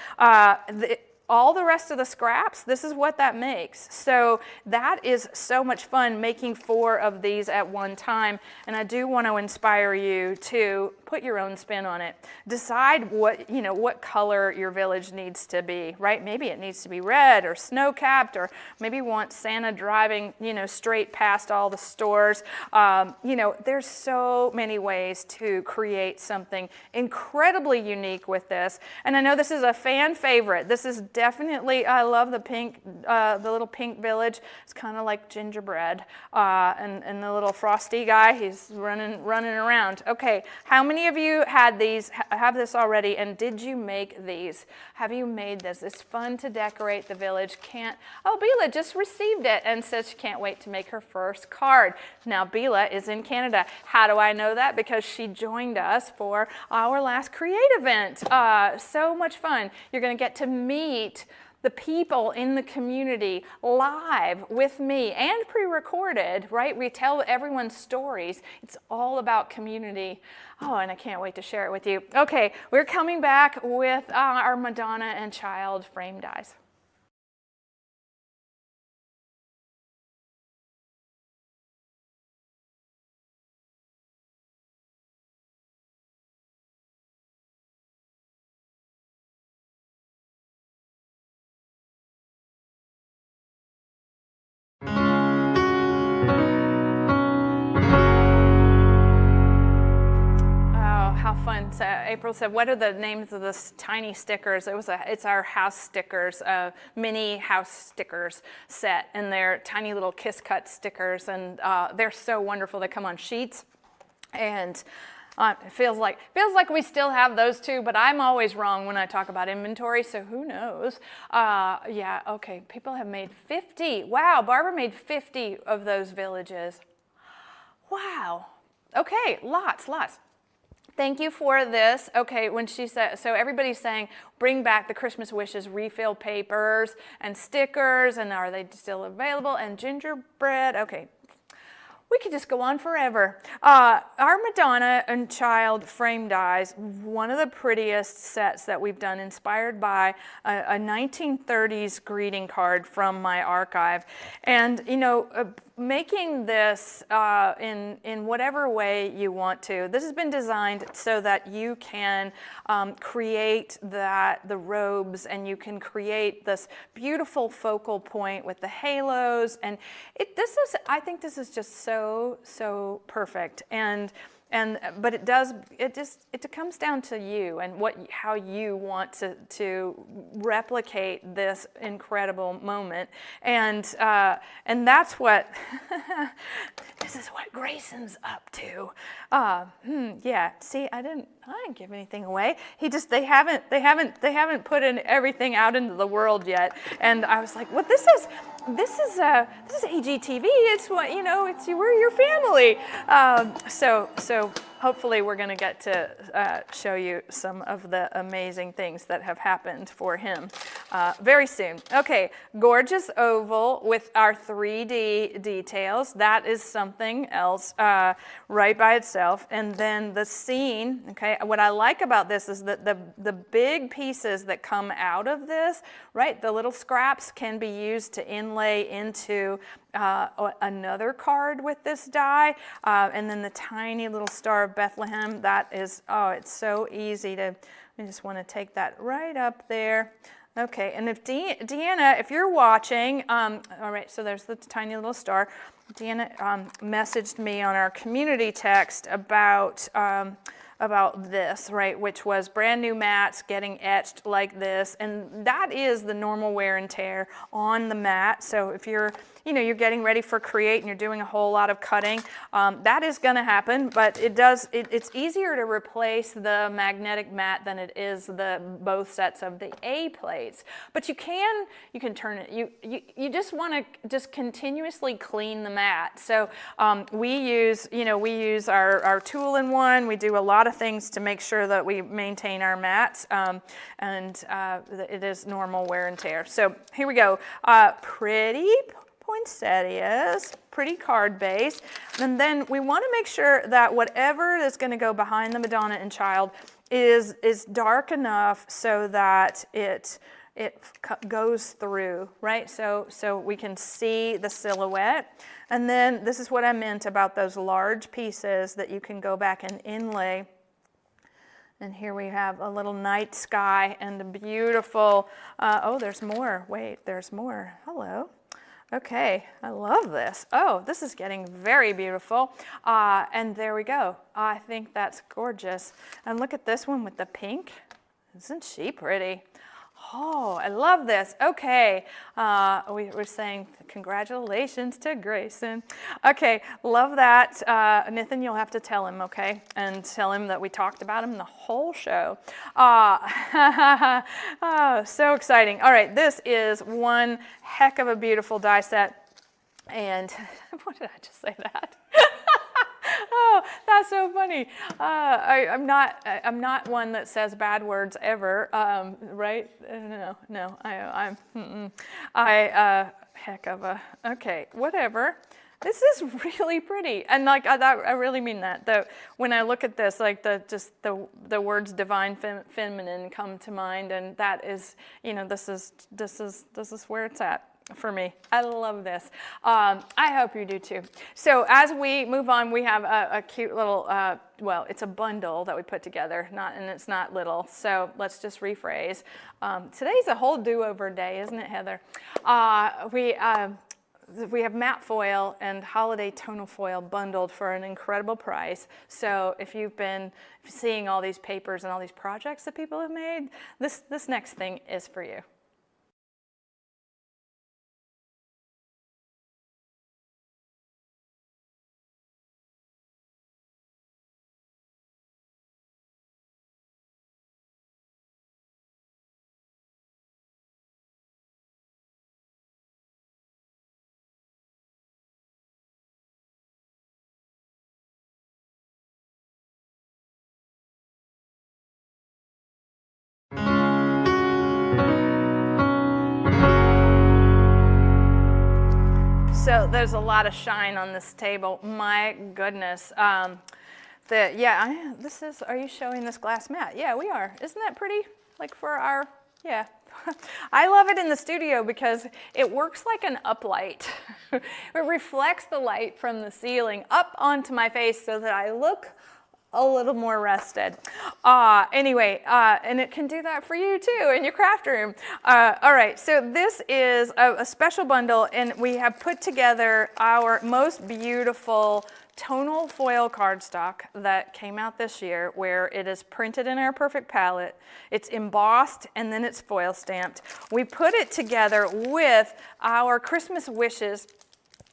Speaker 1: All the rest of the scraps, this is what that makes. So that is so much fun, making 4 of these at one time. And I do want to inspire you to put your own spin on it. Decide what color your village needs to be, right? Maybe it needs to be red or snow-capped, or maybe you want Santa driving, straight past all the stores. There's so many ways to create something incredibly unique with this. And I know this is a fan favorite. This is definitely, I love the pink, the little pink village. It's kind of like gingerbread. And the little frosty guy, he's running around. Okay, how many of you have this already, and did you make these? Have you made this? It's fun to decorate the village. Bila just received it and says she can't wait to make her first card. Now, Bila is in Canada. How do I know that? Because she joined us for our last Create event. So much fun. You're going to get to meet the people in the community live with me and pre-recorded, right? We tell everyone stories. It's all about community. Oh, and I can't wait to share it with you. Okay, we're coming back with our Madonna and Child frame dies. Fun. So April said, what are the names of the tiny stickers? It's our house stickers, mini house stickers set, and they're tiny little kiss cut stickers, and they're so wonderful. They come on sheets, and it feels like we still have those too, but I'm always wrong when I talk about inventory, so who knows? Yeah, okay, people have made 50. Wow, Barbara made 50 of those villages. Wow. Okay, lots. Thank you for this. Okay, when she said, so everybody's saying, bring back the Christmas wishes, refill papers and stickers, and are they still available? And gingerbread. Okay, we could just go on forever. Our Madonna and Child frame dies, one of the prettiest sets that we've done, inspired by a 1930s greeting card from my archive. And, making this in whatever way you want to. This has been designed so that you can create the robes, and you can create this beautiful focal point with the halos. And I think this is just so perfect. But it comes down to you and how you want to replicate this incredible moment, and that's what this is what Grayson's up to. Yeah. See, I didn't give anything away. They haven't put everything out into the world yet, and I was like, well, this is AGTV. It's we're your family. So hopefully we're going to get to show you some of the amazing things that have happened for him very soon. Okay, gorgeous oval with our 3D details. That is something else right by itself. And then the scene, okay, what I like about this is that the big pieces that come out of this, right, the little scraps can be used to inlay into another card with this die, and then the tiny little Star of Bethlehem. That is, it's so easy to, I just want to take that right up there. Okay, and if Deanna, if you're watching, all right, so there's the tiny little star. Deanna messaged me on our community text about this, right, which was brand new mats getting etched like this, and that is the normal wear and tear on the mat. So if you're you're getting ready for Create and you're doing a whole lot of cutting, that is going to happen, but it's easier to replace the magnetic mat than it is both sets of the A plates. But you can turn it, you just want to just continuously clean the mat. So we use our tool-in-one. We do a lot of things to make sure that we maintain our mats, and it is normal wear and tear. So here we go. Pretty poinsettias, pretty card base, and then we want to make sure that whatever is going to go behind the Madonna and Child is dark enough so that it goes through, right? So we can see the silhouette. And then this is what I meant about those large pieces that you can go back and inlay. And here we have a little night sky and a beautiful, oh, there's more. Wait, there's more. Hello. Okay, I love this. Oh, this is getting very beautiful. And there we go. I think that's gorgeous. And look at this one with the pink. Isn't she pretty? Oh, I love this. Okay, we're saying congratulations to Grayson. Okay, love that. Nathan, you'll have to tell him, okay? And tell him that we talked about him the whole show. Oh, so exciting. All right, this is one heck of a beautiful die set. And what did I just say that? Oh, that's so funny. I'm not one that says bad words ever, right? No. Heck of a. Okay, whatever. This is really pretty, and like I really mean that. Though when I look at this, like the words divine feminine come to mind, and that is, this is where it's at for me. I love this. I hope you do too. So as we move on, we have a cute little, well, it's a bundle that we put together, and it's not little. So let's just rephrase. Today's a whole do-over day, isn't it, Heather? We have matte foil and holiday tonal foil bundled for an incredible price. So if you've been seeing all these papers and all these projects that people have made, this next thing is for you. So there's a lot of shine on this table. My goodness. Are you showing this glass mat? Yeah, we are. Isn't that pretty? Like for our, yeah. I love it in the studio because it works like an uplight. It reflects the light from the ceiling up onto my face so that I look a little more rested. Anyway, and it can do that for you too in your craft room. All right, so this is a special bundle, and we have put together our most beautiful tonal foil cardstock that came out this year, where it is printed in our perfect palette, it's embossed, and then it's foil stamped. We put it together with our Christmas Wishes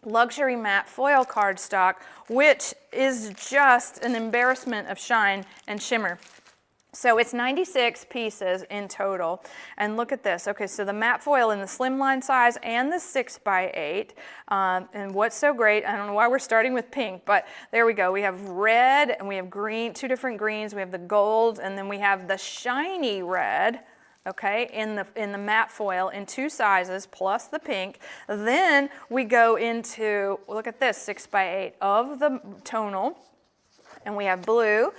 Speaker 1: luxury matte foil cardstock, which is just an embarrassment of shine and shimmer. So it's 96 pieces in total, and look at this. Okay, so the matte foil in the slimline size and the 6x8, and what's so great, I don't know why we're starting with pink, but there we go. We have red and we have green, two different greens. We have the gold, and then we have the shiny red, okay, in the matte foil in two sizes plus the pink. Then we go into, look at this, 6x8 of the tonal, and we have blue.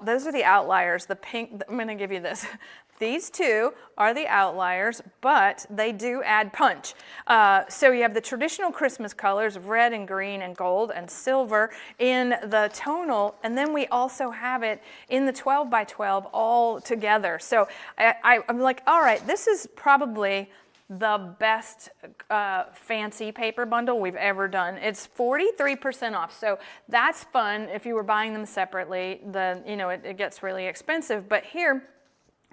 Speaker 1: Those are the outliers. The pink, I'm going to give you this. These two are the outliers, but they do add punch. So you have the traditional Christmas colors of red and green and gold and silver in the tonal, and then we also have it in the 12x12 all together. So I'm like, all right, this is probably the best fancy paper bundle we've ever done. It's 43% off, so that's fun. If you were buying them separately, then it gets really expensive. But here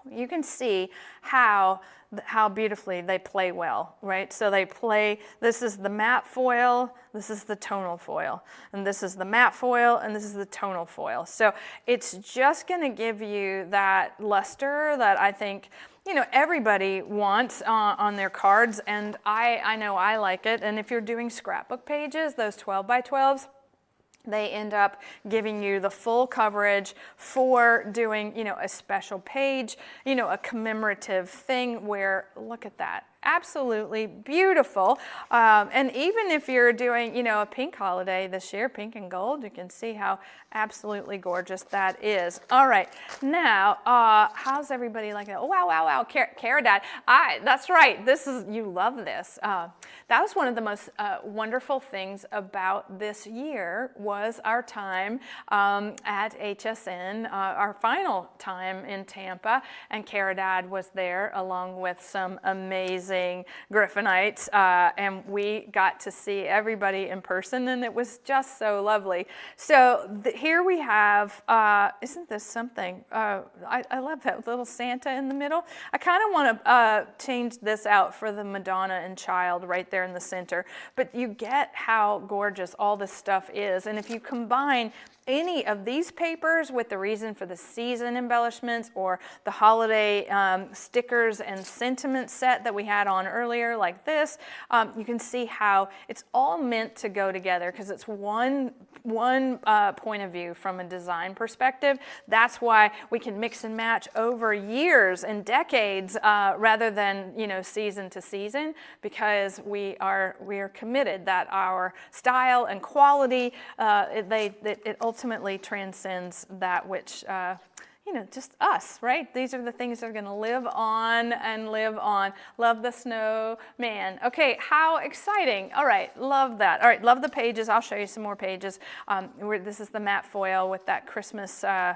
Speaker 1: you can see how beautifully they play well, right? So they play, this is the matte foil, this is the tonal foil, and this is the matte foil, and this is the tonal foil. So it's just gonna give you that luster that I think, you know, everybody wants on their cards, and I know I like it. And if you're doing scrapbook pages, those 12 by 12s, they end up giving you the full coverage for doing, you know, a special page, you know, a commemorative thing where, look at that. Absolutely beautiful. And even if you're doing, you know, a pink holiday this year, pink and gold, you can see how absolutely gorgeous that is. All right, now, how's everybody like that? Oh, wow, wow, wow, Caridad. That's right, this is, you love this. That was one of the most wonderful things about this year was our time at HSN, our final time in Tampa, and Caridad was there along with some amazing Griffinites, and we got to see everybody in person, and it was just so lovely. So here we have, isn't this something? I love that little Santa in the middle. I kind of want to change this out for the Madonna and Child right there in the center, but you get how gorgeous all this stuff is. And if you combine any of these papers with the reason for the season embellishments or the holiday stickers and sentiment set that we had on earlier like this, you can see how it's all meant to go together because it's one point of view from a design perspective. That's why we can mix and match over years and decades rather than, you know, season to season, because we are committed that our style and quality it ultimately transcends that which you know, just us, right? These are the things that are going to live on and live on. Love the snowman. Okay, how exciting. All right, love that. All right, love the pages. I'll show you some more pages. This is the matte foil with that Christmas, the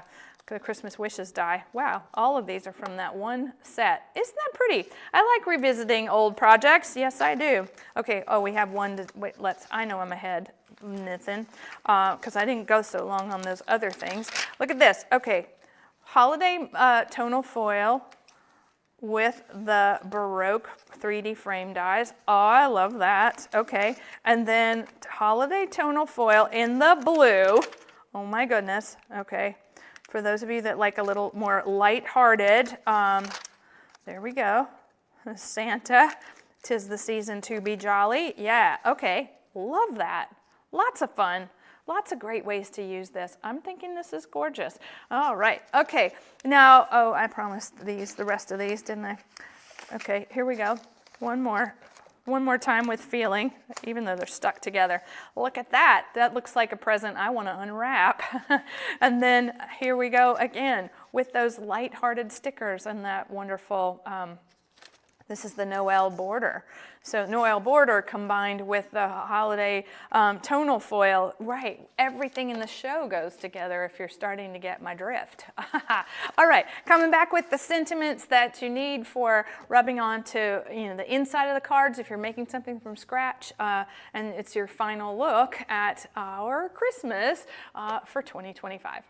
Speaker 1: Christmas wishes die. Wow, all of these are from that one set. Isn't that pretty? I like revisiting old projects. Yes, I do. Okay, oh, we have one to, wait, I know I'm ahead, Nathan, because I didn't go so long on those other things. Look at this. Okay. Holiday tonal foil with the Baroque 3D frame dies. Oh, I love that. Okay, and then holiday tonal foil in the blue. Oh my goodness. Okay, for those of you that like a little more light-hearted, there we go. Santa, 'tis the season to be jolly. Yeah, okay, love that. Lots of fun. Lots of great ways to use this. I'm thinking this is gorgeous. All right, okay. Now, oh, I promised the rest of these, didn't I? Okay, here we go. One more time with feeling, even though they're stuck together. Look at that. That looks like a present I want to unwrap. And then here we go again with those light-hearted stickers and that wonderful, this is the Noel border. So Noel border combined with the holiday tonal foil. Right, everything in the show goes together if you're starting to get my drift. All right, coming back with the sentiments that you need for rubbing onto, you know, the inside of the cards if you're making something from scratch, and it's your final look at our Christmas for 2025.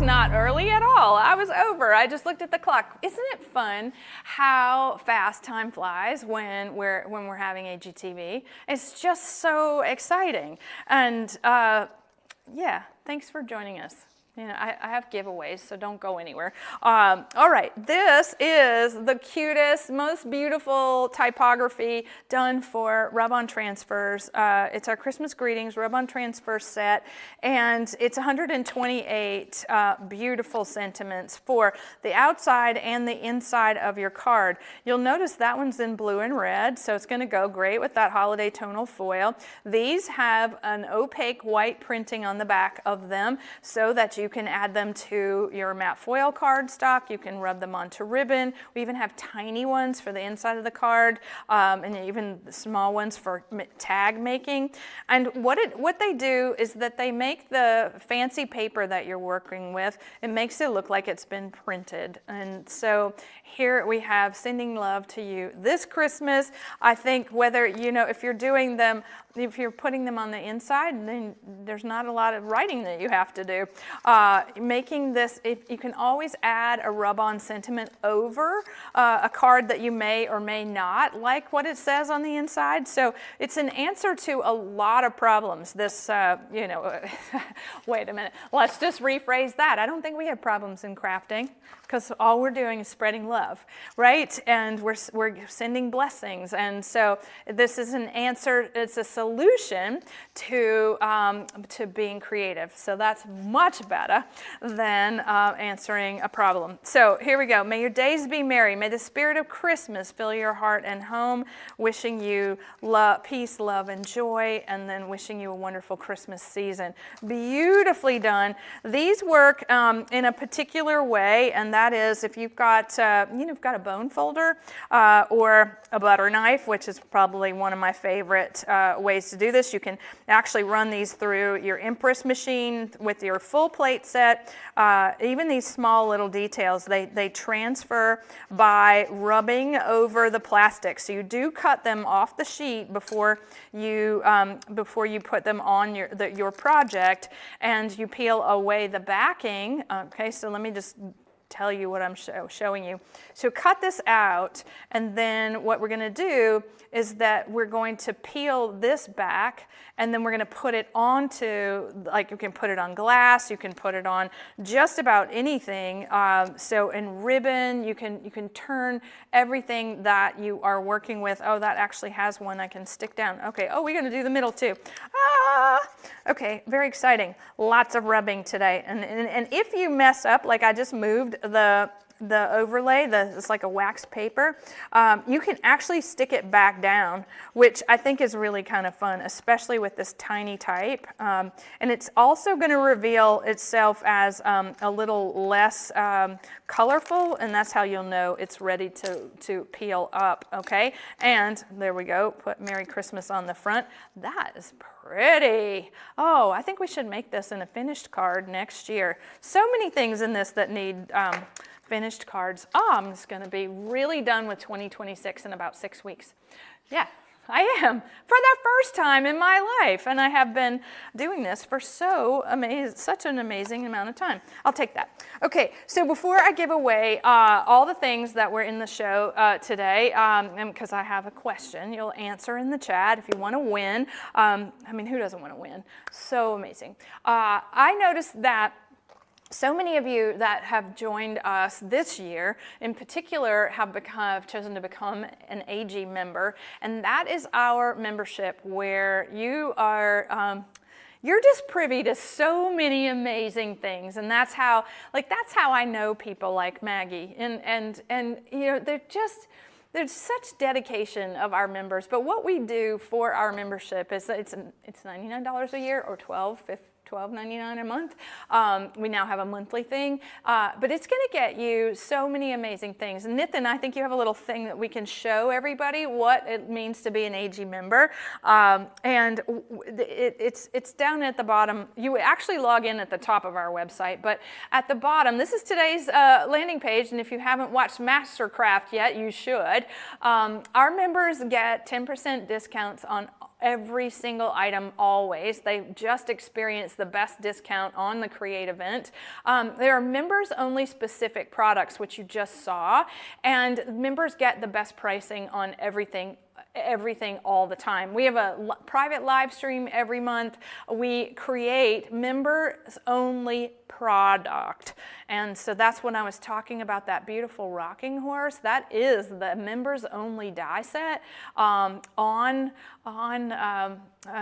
Speaker 1: Not early at all. I was over. I just looked at the clock. Isn't it fun how fast time flies when we're having AGTV? It's just so exciting. And yeah, thanks for joining us. You know, I have giveaways, so don't go anywhere. All right, this is the cutest, most beautiful typography done for rub-on transfers. It's our Christmas greetings rub-on transfer set, and it's 128 beautiful sentiments for the outside and the inside of your card. You'll notice that one's in blue and red, so it's going to go great with that holiday tonal foil. These have an opaque white printing on the back of them so that you You can add them to your matte foil cardstock. You can rub them onto ribbon. We even have tiny ones for the inside of the card, and even small ones for tag making. And what they do is that they make the fancy paper that you're working with, it makes it look like it's been printed. And so here we have Sending Love to You this Christmas. I think whether, if you're doing them, if you're putting them on the inside, then there's not a lot of writing that you have to do. Making this, you can always add a rub-on sentiment over a card that you may or may not like what it says on the inside. So it's an answer to a lot of problems. This, wait a minute, let's just rephrase that. I don't think we have problems in crafting, because all we're doing is spreading love, right? And we're sending blessings. And so this is an answer, it's a solution to being creative. So that's much better than answering a problem. So here we go. May your days be merry. May the spirit of Christmas fill your heart and home. Wishing you peace, love, and joy, and then wishing you a wonderful Christmas season. Beautifully done. These work in a particular way, and that is if you've got got a bone folder or a butter knife, which is probably one of my favorite ways to do this. You can actually run these through your Empress machine with your full plate set. Even these small little details, they transfer by rubbing over the plastic. So you do cut them off the sheet before you put them on your project, and you peel away the backing. Okay, so let me just tell you what I'm showing you. So cut this out, and then what we're going to do is that we're going to peel this back, and then we're going to put it onto, like you can put it on glass, you can put it on just about anything. So in ribbon, you can turn everything that you are working with. Oh, that actually has one I can stick down. Okay, oh, we're going to do the middle too. Okay, very exciting. Lots of rubbing today. And if you mess up, like I just moved the overlay, it's like a wax paper, you can actually stick it back down, which I think is really kind of fun, especially with this tiny type. And it's also going to reveal itself as a little less colorful, and that's how you'll know it's ready to peel up, okay? And there we go, put Merry Christmas on the front. That is pretty. Oh, I think we should make this in a finished card next year. So many things in this that need finished cards. I'm just going to be really done with 2026 in about 6 weeks. Yeah, I am, for the first time in my life, and I have been doing this for such an amazing amount of time. I'll take that. Okay, so before I give away all the things that were in the show today, and because I have a question you'll answer in the chat if you want to win. I mean, who doesn't want to win? So amazing. I noticed that so many of you that have joined us this year, in particular, have chosen to become an AG member, and that is our membership where you are. You're just privy to so many amazing things, and that's how I know people like Maggie, and there's such dedication of our members. But what we do for our membership is that it's $99 a year or $12.99 a month. We now have a monthly thing, but it's going to get you so many amazing things. And Nathan, I think you have a little thing that we can show everybody what it means to be an AG member, and it's down at the bottom. You actually log in at the top of our website, but at the bottom, this is today's landing page, and if you haven't watched Mastercraft yet, you should. Our members get 10% discounts on every single item always. They just experienced the best discount on the Create event. There are members only specific products, which you just saw, and members get the best pricing on everything all the time. We have a private live stream every month. We create members only product, and so that's when I was talking about that beautiful rocking horse. That is the members only die set on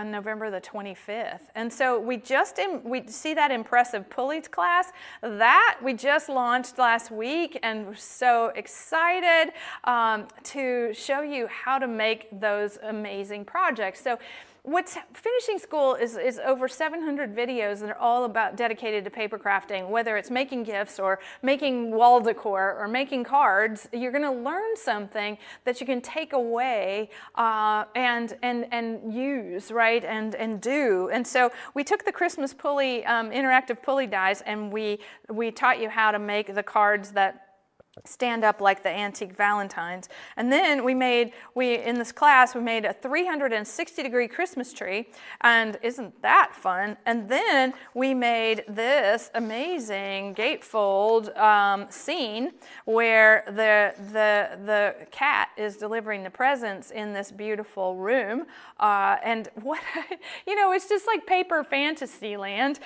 Speaker 1: November the 25th. And so we see that impressive pulleys class that we just launched last week, and we're so excited to show you how to make those amazing projects. So what's finishing school is over 700 videos that are all about dedicated to paper crafting, whether it's making gifts or making wall decor or making cards. You're going to learn something that you can take away and use, right, and do. And so we took the Christmas pulley, interactive pulley dies, and we taught you how to make the cards that stand up like the antique Valentines. And then in this class, we made a 360-degree Christmas tree, and isn't that fun? And then we made this amazing gatefold scene where the cat is delivering the presents in this beautiful room. And what, it's just like paper fantasy land.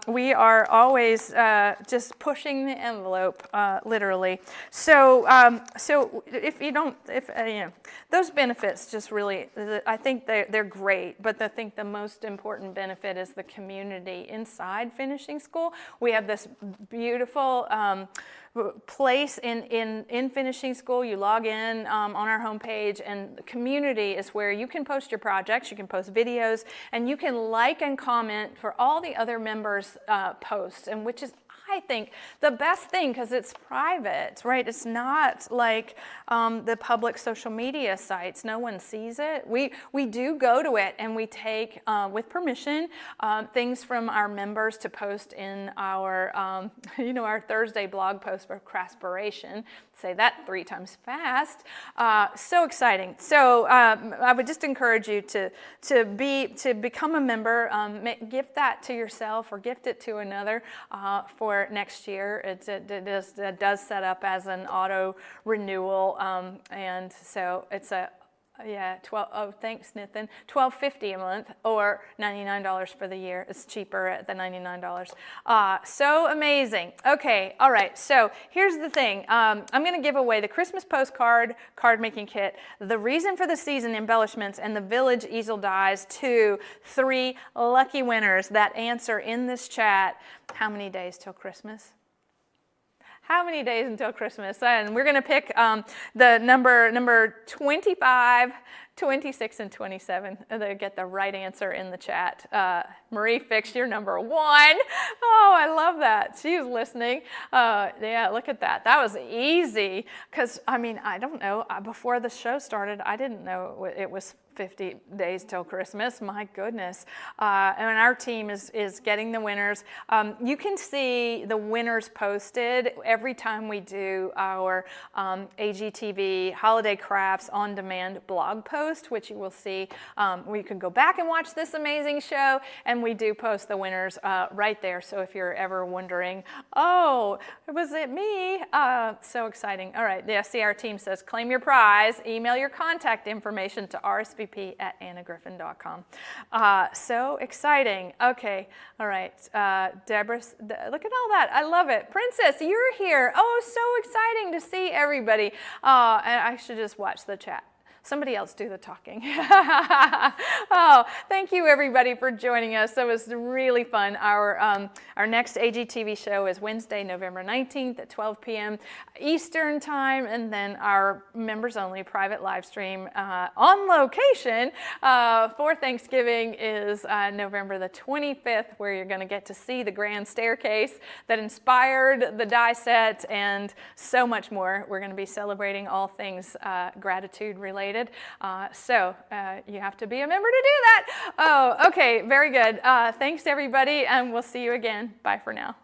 Speaker 1: We are always just pushing the envelope, literally. So those benefits just really, I think they're great, but I think the most important benefit is the community inside finishing school. We have this beautiful place in finishing school. You log in on our homepage, and community is where you can post your projects, you can post videos, and you can like and comment for all the other members' posts, and which is, I think, the best thing, because it's private, right? It's not like the public social media sites. No one sees it. We do go to it, and we take, with permission, things from our members to post in our, our Thursday blog post for Craspiration. Say that 3 times fast. So exciting. So I would just encourage you to become a member. Gift that to yourself or gift it to another for next year. It does set up as an auto renewal, and so it's a thanks, Nathan. $12.50 a month or $99 for the year. It's cheaper at the $99. So amazing. Okay, all right. So here's the thing. I'm going to give away the Christmas postcard card making kit, the reason for the season embellishments, and the village easel dies to 3 lucky winners that answer in this chat. How many days till Christmas? How many days until Christmas? And we're going to pick the number 25, 26, and 27. They get the right answer in the chat. Marie fixed your number 1. Oh, I love that. She was listening. Yeah, look at that. That was easy. Because, I don't know. Before the show started, I didn't know it was 50 days till Christmas. My goodness. And our team is getting the winners. You can see the winners posted every time we do our AGTV Holiday Crafts on Demand blog post, which you will see where you can go back and watch this amazing show. And we do post the winners right there. So if you're ever wondering, oh, was it me? So exciting. All right. Yeah, see, our team says, claim your prize. Email your contact information to rsvp@annagriffin.com. So exciting. Okay. All right. Deborah, look at all that. I love it. Princess, you're here. Oh, so exciting to see everybody. And I should just watch the chat. Somebody else do the talking. Oh, thank you everybody for joining us. That was really fun. Our next AGTV show is Wednesday, November 19th at 12 p.m. Eastern time, and then our members only private live stream on location for Thanksgiving is November the 25th, where you're going to get to see the grand staircase that inspired the die set and so much more. We're going to be celebrating all things gratitude related. So you have to be a member to do that. Oh, okay, very good. Thanks everybody, and we'll see you again. Bye for now.